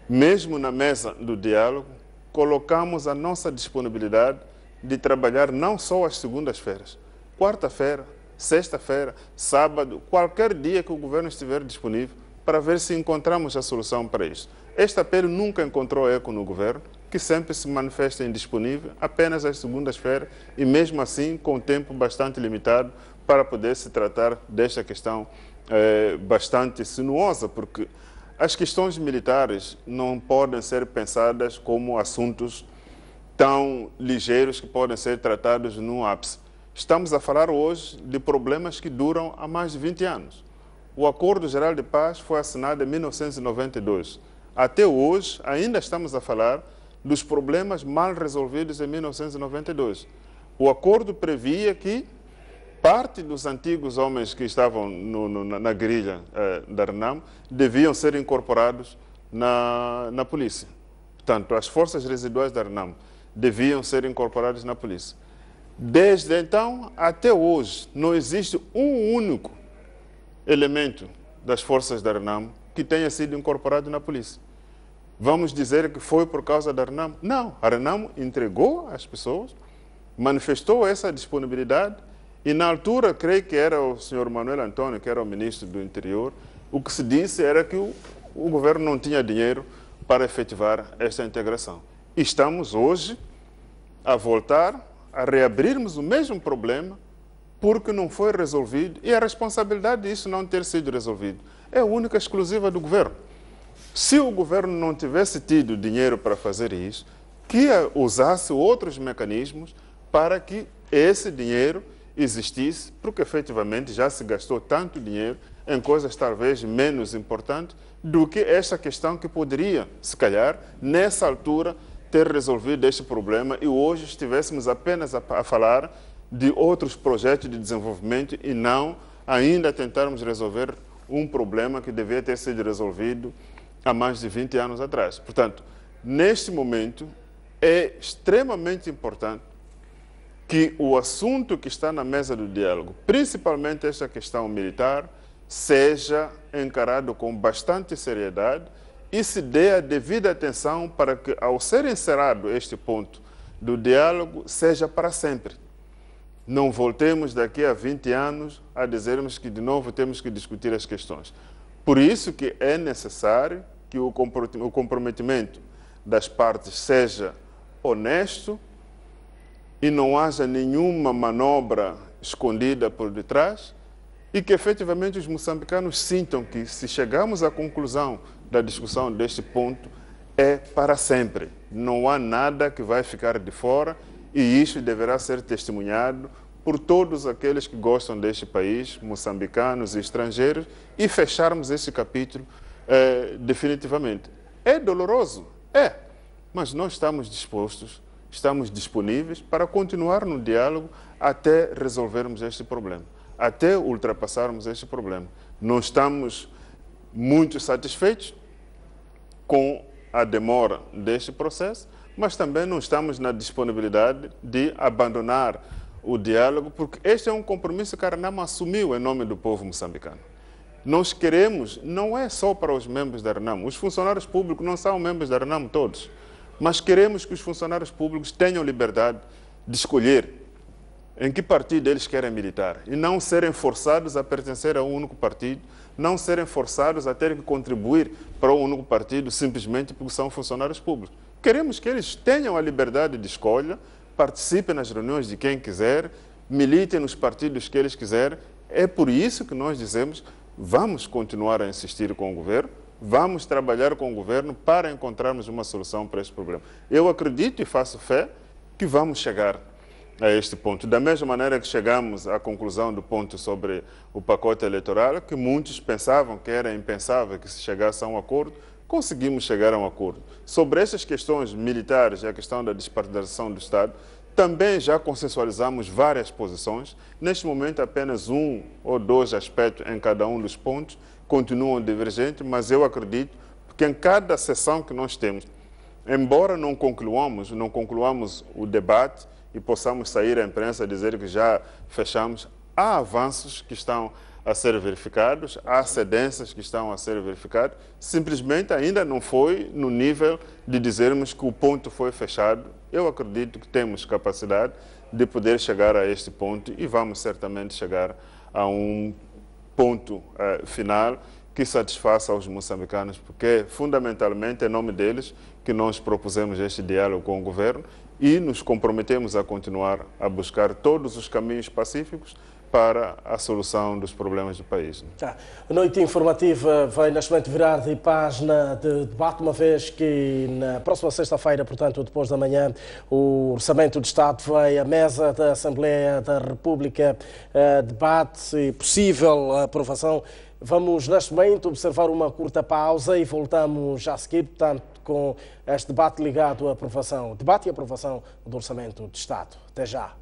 mesmo na mesa do diálogo, colocamos a nossa disponibilidade de trabalhar não só às segundas-feiras, quarta-feira, sexta-feira, sábado, qualquer dia que o governo estiver disponível para ver se encontramos a solução para isso. Este apelo nunca encontrou eco no governo, que sempre se manifesta indisponível apenas às segundas-feiras e mesmo assim com tempo bastante limitado para poder se tratar desta questão bastante sinuosa, porque as questões militares não podem ser pensadas como assuntos tão ligeiros que podem ser tratados no ápice. Estamos a falar hoje de problemas que duram há mais de 20 anos. O Acordo Geral de Paz foi assinado em 1992. Até hoje, ainda estamos a falar dos problemas mal resolvidos em 1992. O acordo previa que parte dos antigos homens que estavam na guerrilha da RENAMO deviam ser incorporados na polícia. Portanto, as forças residuais da RENAMO deviam ser incorporadas na polícia. Desde então até hoje, não existe um único elemento das forças da RENAMO que tenha sido incorporado na polícia. Vamos dizer que foi por causa da RENAMO? Não, a RENAMO entregou às pessoas, manifestou essa disponibilidade e na altura, creio que era o senhor Manuel Antônio, que era o ministro do Interior, o que se disse era que o governo não tinha dinheiro para efetivar esta integração. E estamos hoje a voltar a reabrirmos o mesmo problema porque não foi resolvido e a responsabilidade disso não ter sido resolvido é única e exclusiva do governo. Se o governo não tivesse tido dinheiro para fazer isso, que usasse outros mecanismos para que esse dinheiro existisse, porque efetivamente já se gastou tanto dinheiro em coisas talvez menos importantes do que esta questão que poderia, se calhar, nessa altura, ter resolvido este problema e hoje estivéssemos apenas a falar de outros projetos de desenvolvimento e não ainda tentarmos resolver um problema que devia ter sido resolvido há mais de 20 anos atrás. Portanto, neste momento, é extremamente importante que o assunto que está na mesa do diálogo, principalmente esta questão militar, seja encarado com bastante seriedade e se dê a devida atenção para que, ao ser encerrado este ponto do diálogo, seja para sempre. Não voltemos daqui a 20 anos a dizermos que de novo temos que discutir as questões. Por isso que é necessário que o comprometimento das partes seja honesto e não haja nenhuma manobra escondida por detrás e que efetivamente os moçambicanos sintam que se chegarmos à conclusão da discussão deste ponto é para sempre. Não há nada que vai ficar de fora e isso deverá ser testemunhado por todos aqueles que gostam deste país, moçambicanos e estrangeiros, e fecharmos esse capítulo definitivamente. É doloroso? É, mas nós estamos dispostos, estamos disponíveis para continuar no diálogo até resolvermos este problema, até ultrapassarmos este problema. Não estamos muito satisfeitos com a demora deste processo, mas também não estamos na disponibilidade de abandonar o diálogo, porque este é um compromisso que a RENAMO assumiu em nome do povo moçambicano. Nós queremos, não é só para os membros da RENAMO, os funcionários públicos não são membros da RENAMO todos, mas queremos que os funcionários públicos tenham liberdade de escolher em que partido eles querem militar e não serem forçados a pertencer a um único partido, não serem forçados a ter que contribuir para um único partido simplesmente porque são funcionários públicos. Queremos que eles tenham a liberdade de escolha, participem nas reuniões de quem quiser, militem nos partidos que eles quiserem. É por isso que nós dizemos, vamos continuar a insistir com o governo, vamos trabalhar com o governo para encontrarmos uma solução para este problema. Eu acredito e faço fé que vamos chegar a este ponto. Da mesma maneira que chegamos à conclusão do ponto sobre o pacote eleitoral, que muitos pensavam que era impensável que se chegasse a um acordo, conseguimos chegar a um acordo. Sobre essas questões militares e a questão da despartidização do Estado, também já consensualizamos várias posições. Neste momento, apenas um ou dois aspectos em cada um dos pontos continuam divergentes, mas eu acredito que em cada sessão que nós temos, embora não concluamos o debate e possamos sair à imprensa a dizer que já fechamos, há avanços que estão a ser verificados, há cedências que estão a ser verificadas, simplesmente ainda não foi no nível de dizermos que o ponto foi fechado. Eu acredito que temos capacidade de poder chegar a este ponto e vamos certamente chegar a um ponto final que satisfaça aos moçambicanos, porque é fundamentalmente em nome deles que nós propusemos este diálogo com o governo e nos comprometemos a continuar a buscar todos os caminhos pacíficos para a solução dos problemas do país. A noite informativa vai neste momento virar de página de debate, uma vez que na próxima sexta-feira, portanto depois da manhã, o Orçamento de Estado vai à mesa da Assembleia da República, debate e possível aprovação. Vamos neste momento observar uma curta pausa e voltamos já a seguir, portanto, com este debate ligado à aprovação, debate e aprovação do Orçamento de Estado. Até já.